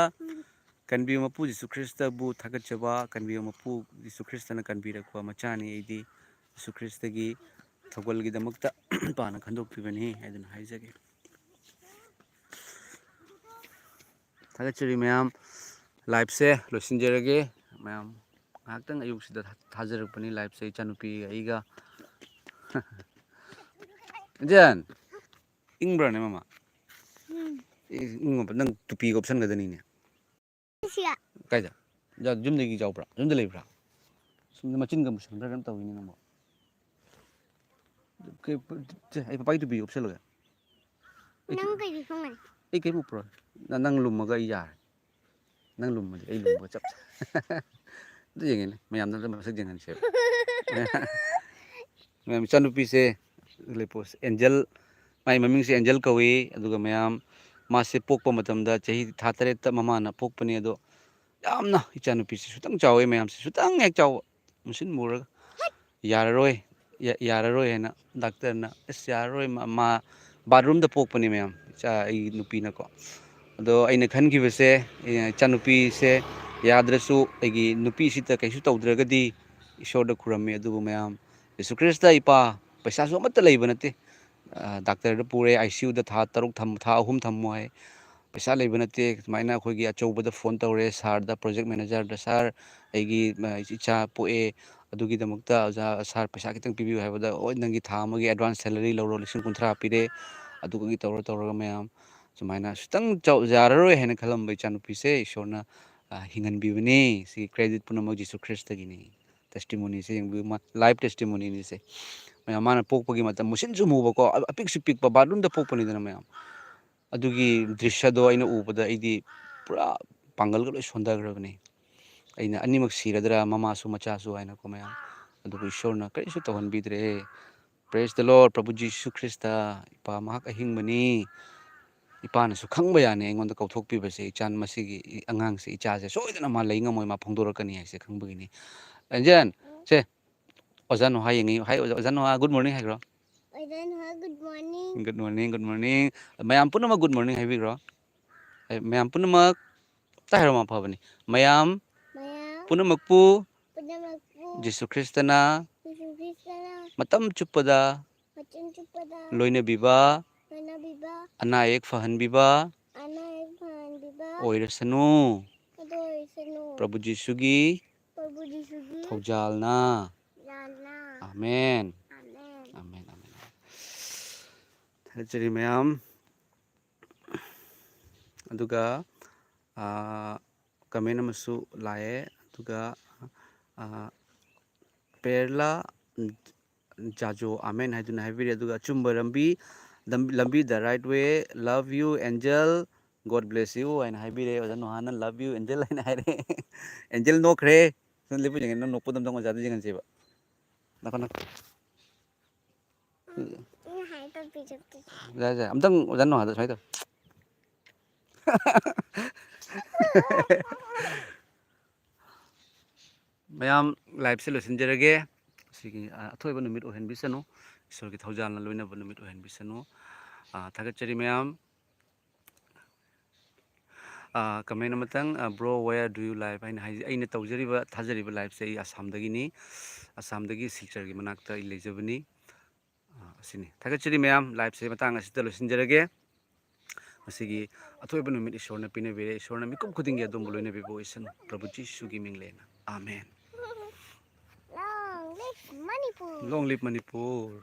ꯀꯟꯕꯤꯌꯨ ꯃꯄꯨ ꯖꯤꯁꯨ ꯈ꯭ꯔꯤꯁꯇꯕꯨ ꯊꯥꯒꯠꯆꯕ ꯀꯟꯕꯤꯌꯨ ꯃꯄꯨ ꯖꯤꯁꯨ ꯈ꯭ꯔꯤꯁꯇꯅ ꯀꯟꯕꯤꯔꯛꯄ ꯃꯆꯥꯅꯤ ꯑꯩꯗꯤ ꯖꯤꯁꯨ ꯈ꯭ꯔꯤꯁꯇꯒꯤ ꯊꯧꯒꯜꯒꯤꯗꯃꯛꯇ ꯏꯄꯥꯅ ꯈꯟꯗꯣꯛꯄꯤꯕꯅꯤ ꯍꯥꯏꯗꯨꯅ ꯍꯥꯏꯖꯒꯦ ꯊꯥꯒꯠꯆꯔꯤ ꯃꯌꯥꯝ ꯂꯥꯏꯚꯁꯦ ꯂꯣꯏꯁꯤꯟꯖꯔꯒꯦ ꯃꯌꯥꯝ ꯉꯥꯏꯍꯥꯛꯇꯪ ꯑꯌꯨꯛꯁꯤꯗ ꯊꯥꯖꯔꯛꯄꯅꯤ ꯂꯥꯏꯚꯁꯦ ꯏꯆꯥꯅꯨꯄꯤꯒ ꯑꯩꯒ ꯏꯟꯖꯟ ꯏꯪꯕ꯭ꯔꯅꯦ ꯃꯃꯥ ꯏꯪꯉꯕ ꯅꯪ ꯇꯨꯄꯤꯒ ꯎꯞꯁꯟꯒꯗꯅꯤꯅꯦ ꯀꯥꯏꯗ ꯌꯨꯝꯗꯒꯤ ꯌꯥꯎꯕ꯭ꯔꯥ ꯌꯨꯝꯗ ꯂꯩꯕ꯭ꯔꯥ ꯁꯨꯝꯗ ꯃꯆꯤꯟꯒ ꯃꯨꯁꯟꯕ꯭ꯔꯥ ꯀꯩꯅꯣ ꯇꯧꯋꯤꯅꯦ ꯅꯪꯕꯣ ꯑꯩ ꯄꯄꯥꯒꯤ ꯇꯨꯄꯤ ꯎꯞꯁꯜꯂꯨꯒꯦ ꯑꯩ ꯀꯩꯝ ꯎꯞꯄ꯭ꯔꯣꯏ ꯅꯪ ꯂꯨꯝꯃꯒ ꯑꯩ ꯌꯥꯔꯦ ꯅꯪ ꯂꯨꯝꯃꯗꯤ ꯑꯩ ꯂꯨꯝꯕꯒ ꯆꯞ ꯑꯝꯇ ꯌꯦꯡꯒꯦꯅꯦ ꯃꯌꯥꯝꯗ ꯑꯝꯇ ꯃꯁꯛ ꯌꯦꯡꯍꯟꯁꯦꯕ ꯃꯌꯥꯝ ꯏꯆꯥꯅꯨꯄꯤꯁꯦ ꯑꯦꯟꯖꯦꯜ ꯃꯥꯒꯤ ꯃꯃꯤꯡꯁꯦ ꯑꯦꯟꯖꯦꯜ ꯀꯧꯏ ꯑꯗꯨꯒ ꯃꯌꯥꯝ ꯃꯥꯁꯦ ꯄꯣꯛꯄ ꯃꯇꯝꯗ ꯆꯍꯤ ꯊꯥ 8ꯇ ꯃꯃꯥꯅ ꯄꯣꯛꯄꯅꯤ ꯑꯗꯣ ꯌꯥꯝꯅ ꯏꯆꯥꯅꯨꯄꯤꯁꯤ ꯁꯨꯇꯪ ꯆꯥꯎꯋꯦ ꯃꯌꯥꯝꯁꯦ ꯁꯨꯇꯪ ꯍꯦꯛ ꯆꯥꯎꯕ ꯃꯨꯁꯤꯟ ꯃꯨꯔꯒ ꯌꯥꯔꯔꯣꯏ ꯌꯥꯔꯔꯣꯏ ꯍꯥꯏꯅ ꯗꯥꯛꯇꯔꯅ ꯑꯁ ꯌꯥꯔꯔꯣꯏ ꯃꯥ ꯕꯥꯠꯔꯨꯝꯗ ꯄꯣꯛꯄꯅꯤ ꯃꯌꯥꯝ ꯏꯆꯥ ꯑꯩꯒꯤ ꯅꯨꯄꯤꯅꯀꯣ ꯑꯗꯣ ꯑꯩꯅ ꯈꯟꯈꯤꯕꯁꯦ ꯏꯆꯥꯅꯨꯄꯤꯁꯦ ꯌꯥꯗ꯭ꯔꯁꯨ ꯑꯩꯒꯤ ꯅꯨꯄꯤꯁꯤꯗ ꯀꯩꯁꯨ ꯇꯧꯗ꯭ꯔꯒꯗꯤ ꯏꯁꯣꯔꯗ ꯈꯨꯔꯝꯃꯤ ꯑꯗꯨꯕꯨ ꯃꯌꯥꯝ ꯌꯦꯁꯨ ꯈ꯭ꯔꯤꯁꯇ ꯏꯄꯥ ꯄꯩꯁꯥꯁꯨ ꯑꯃꯠꯇ ꯂꯩꯕ ꯅꯠꯇꯦ ꯗꯥꯛꯇꯔꯗ ꯄꯨꯔꯦ ICUꯗ ꯊꯥ 3 ꯊꯝꯃꯣ ꯍꯥꯏ ꯄꯩꯁꯥ ꯂꯩꯕ ꯅꯠꯇꯦ ꯁꯨꯃꯥꯏꯅ ꯑꯩꯈꯣꯏꯒꯤ ꯑꯆꯧꯕꯗ ꯐꯣꯟ ꯇꯧꯔꯦ ꯁꯥꯔꯗ ꯄ꯭ꯔꯣꯖꯦꯛ ꯃꯦꯅꯦꯖꯔꯗ ꯁꯥꯔ ꯑꯩꯒꯤ ꯏꯆꯥ ꯄꯣꯛꯑꯦ ꯑꯗꯨꯒꯤꯗꯃꯛꯇ ꯑꯣꯖꯥ ꯁꯥꯔ ꯄꯩꯁꯥ ꯈꯤꯇꯪ ꯄꯤꯕꯤꯌꯨ ꯍꯥꯏꯕꯗ ꯍꯣꯏ ꯅꯪꯒꯤ ꯊꯥ ꯑꯃꯒꯤ ꯑꯦꯗꯚꯥꯟꯁ ꯁꯦꯂꯔꯤ ꯂꯧꯔꯣ 30,000 ꯄꯤꯔꯦ ꯑꯗꯨꯒꯤ ꯇꯧꯔꯒ ꯃꯌꯥꯝ ꯁꯨꯃꯥꯏꯅ ꯈꯤꯇꯪ ꯌꯥꯔꯔꯣꯏ ꯍꯥꯏꯅ ꯈꯜꯂꯝꯕ ꯏꯆꯥꯅꯨꯄꯤꯁꯦ ꯏꯁꯣꯔꯅ ꯍꯤꯡꯍꯟꯕꯤꯕꯅꯤ ꯁꯤꯒꯤ ꯀ꯭ꯔꯦꯗꯤꯠ ꯄꯨꯝꯅꯃꯛ ꯖꯤꯁꯨ ꯈ꯭ꯔꯤꯁꯇꯒꯤꯅꯤ ꯇꯦꯁꯇꯤꯃꯣꯅꯤꯁꯦ ꯌꯦꯡꯕꯤꯌꯨ ꯂꯥꯏꯐ ꯇꯦꯁꯇꯤꯃꯣꯅꯤꯅꯤꯁꯦ ꯃꯌꯥꯝ ꯃꯥꯅ ꯄꯣꯛꯄꯒꯤ ꯃꯇꯝ ꯃꯨꯁꯤꯟꯁꯨ ꯃꯨꯕꯀꯣ ꯑꯄꯤꯛꯁꯨ ꯄꯤꯛꯄ ꯕꯥꯠꯔꯨꯝꯗ ꯄꯣꯛꯄꯅꯤꯗꯅ ꯃꯌꯥꯝ ꯑꯗꯨꯒꯤ ꯗ꯭ꯔꯤꯁ꯭ꯌꯗꯣ ꯑꯩꯅ ꯎꯕꯗ ꯑꯩꯗꯤ ꯄꯨꯔꯥ ꯄꯥꯡꯒꯜꯒ ꯂꯣꯏ ꯁꯣꯟꯊꯈ꯭ꯔꯕꯅꯤ ꯑꯩꯅ ꯑꯅꯤꯃꯛ ꯁꯤꯔꯗ꯭ꯔꯥ ꯃꯃꯥꯁꯨ ꯃꯆꯥꯁꯨ ꯍꯥꯏꯅꯀꯣ ꯃꯌꯥꯝ ꯑꯗꯨꯕꯨ ꯏꯁꯣꯔꯅ ꯀꯔꯤꯁꯨ ꯇꯧꯍꯟꯕꯤꯗ꯭ꯔꯦ ꯄ꯭ꯔꯦꯁ ꯗ ꯂꯣꯔꯗ ꯄ꯭ꯔꯚꯨ ꯖꯤꯁꯨ ꯈ꯭ꯔꯤꯁꯇ ꯏꯄꯥ ꯃꯍꯥꯛ ꯑꯍꯤꯡꯕꯅꯤ ꯏꯄꯥꯅꯁꯨ ꯈꯪꯕ ꯌꯥꯅꯤ ꯑꯩꯉꯣꯟꯗ ꯀꯧꯊꯣꯛꯄꯤꯕꯁꯦ ꯃꯁꯤꯒꯤ ꯑꯉꯥꯡꯁꯦ ꯏꯆꯥꯁꯦ ꯁꯣꯏꯗꯅ ꯃꯥ ꯂꯩ ꯉꯝꯃꯣꯏ ꯃꯥ ꯐꯣꯡꯗꯣꯔꯛꯀꯅꯤ ꯍꯥꯏꯁꯦ ꯈꯪꯕꯒꯤꯅꯤ ꯑꯦꯟꯖꯦꯟ ꯁꯦ ꯑꯣꯖꯥ ꯅꯣꯍꯥ ꯌꯦꯡꯉꯤ ꯍꯥꯏ ꯑꯣꯖꯥ ꯅꯣꯍꯥ ꯒꯨꯗ ꯃꯣꯔꯅꯤꯡ ꯍꯥꯏꯈ꯭ꯔꯣ ꯒꯨꯗ ꯃꯣꯔꯅꯤꯡ ꯃꯌꯥꯝ ꯄꯨꯝꯅꯃꯛ ꯒꯨꯗ ꯃꯣꯔꯅꯤꯡ ꯍꯥꯏꯕꯤꯈ꯭ꯔꯣ ꯃꯌꯥꯝ ꯄꯨꯝꯅꯃꯛ ꯍꯥꯏꯔꯣ ꯃꯥ ꯐꯕꯅꯤ ꯃꯌꯥꯝ ꯄꯨꯝꯅꯃꯛꯄꯨ ꯖꯤꯁꯨ ꯈ꯭ꯔꯤꯁꯇꯅ ꯃꯇꯝ ꯆꯨꯞꯄꯗ ꯂꯣꯏꯅꯕꯤꯕ ꯑꯅꯥ ꯑꯌꯦꯛ ꯐꯍꯟꯕꯤꯕ ꯑꯣꯏꯔꯁꯅꯨ ꯄ꯭ꯔꯚꯨ ꯖꯤꯁꯨꯒꯤ ꯊꯧꯖꯥꯜꯅ ꯑꯃꯦꯟ ꯑꯃꯦꯟ ꯑꯃꯦꯟ ꯊꯥꯒꯠꯆꯔꯤ ꯃꯌꯥꯝ ꯑꯗꯨꯒ ꯀꯃꯦꯟ ꯑꯃꯁꯨ ꯂꯥꯛꯑꯦ ꯑꯗꯨꯒ ꯄꯦꯔꯂꯥ ꯖꯥꯖꯣ ꯑꯃꯦꯟ ꯍꯥꯏꯗꯨꯅ ꯍꯥꯏꯕꯤꯔꯦ ꯑꯗꯨꯒ ꯑꯆꯨꯝꯕ ꯂꯝꯕꯤ the right way love you angel God bless you ꯍꯥꯏꯅ ꯍꯥꯏꯕꯤꯔꯦ ꯑꯣꯖꯥ ꯅꯣꯍꯥꯅ ꯂꯚ ꯌꯨ ꯑꯦꯟꯖꯦꯜ ꯍꯥꯏꯅ ꯍꯥꯏꯔꯦ ꯑꯦꯟꯖꯦꯜ ꯅꯣꯛꯈ꯭ꯔꯦ ꯂꯦꯞꯄꯨ ꯌꯦꯡꯉꯦ ꯅꯪ ꯅꯣꯛꯄꯗ ꯑꯝꯇꯪ ꯑꯣꯖꯥꯗ ꯌꯦꯡꯍꯟꯁꯦꯕ ꯌꯥꯏ ꯑꯝꯇꯪ ꯑꯣꯖꯥ ꯅꯣꯍꯥꯗ ꯁꯨꯃꯥꯏꯅ ꯇꯧ ꯃꯌꯥꯝ ꯂꯥꯏꯐꯁꯦ ꯂꯣꯏꯁꯤꯟꯖꯔꯒꯦ ꯁꯤꯒꯤ ꯑꯊꯣꯏꯕ ꯅꯨꯃꯤꯠ ꯑꯣꯏꯍꯟꯕꯤꯁꯅꯨ ꯏꯁꯣꯔꯒꯤ ꯊꯧꯖꯥꯜꯅ ꯂꯣꯏꯅꯕ ꯅꯨꯃꯤꯠ ꯑꯣꯏꯍꯟꯕꯤꯁꯅꯨ ꯊꯥꯒꯠꯆꯔꯤ ꯃꯌꯥꯝ ꯀꯃꯦꯟ ꯑꯃꯇꯪ ꯕ꯭ꯔꯣ ꯋꯦꯌꯔ ꯗꯨ ꯌꯨ ꯂꯥꯏꯚ ꯍꯥꯏꯅ ꯑꯩꯅ ꯇꯧꯖꯔꯤꯕ ꯊꯥꯖꯔꯤꯕ ꯂꯥꯏꯐꯁꯦ ꯑꯩ ꯑꯁꯥꯝꯗꯒꯤꯅꯤ ꯑꯁꯥꯝꯗꯒꯤ ꯁꯤꯜꯆꯔꯒꯤ ꯃꯅꯥꯛꯇ ꯑꯩ ꯂꯩꯖꯕꯅꯤ ꯑꯁꯤꯅꯤ ꯊꯥꯒꯠꯆꯔꯤ ꯃꯌꯥꯝ ꯂꯥꯏꯐꯁꯦ ꯃꯇꯥꯡ ꯑꯁꯤꯗ ꯂꯣꯏꯁꯤꯟꯖꯔꯒꯦ ꯃꯁꯤꯒꯤ ꯑꯊꯣꯏꯕ ꯅꯨꯃꯤꯠ ꯏꯁꯣꯔꯅ ꯄꯤꯅꯕꯤꯔꯦ ꯏꯁꯣꯔꯅ ꯃꯤꯀꯨꯞ ꯈꯨꯗꯤꯡꯒꯤ ꯑꯗꯣꯝꯕꯨ ꯂꯣꯏꯅꯕꯤꯕ ꯑꯣꯏꯁꯅꯨ ꯄ꯭ꯔꯚꯨ ꯖꯤꯁꯨꯒꯤ ꯃꯤꯡꯂꯦꯟꯅ ꯑꯃꯦꯟ ꯂꯣꯡ ꯂꯤꯚ ꯃꯅꯤꯄꯨꯔ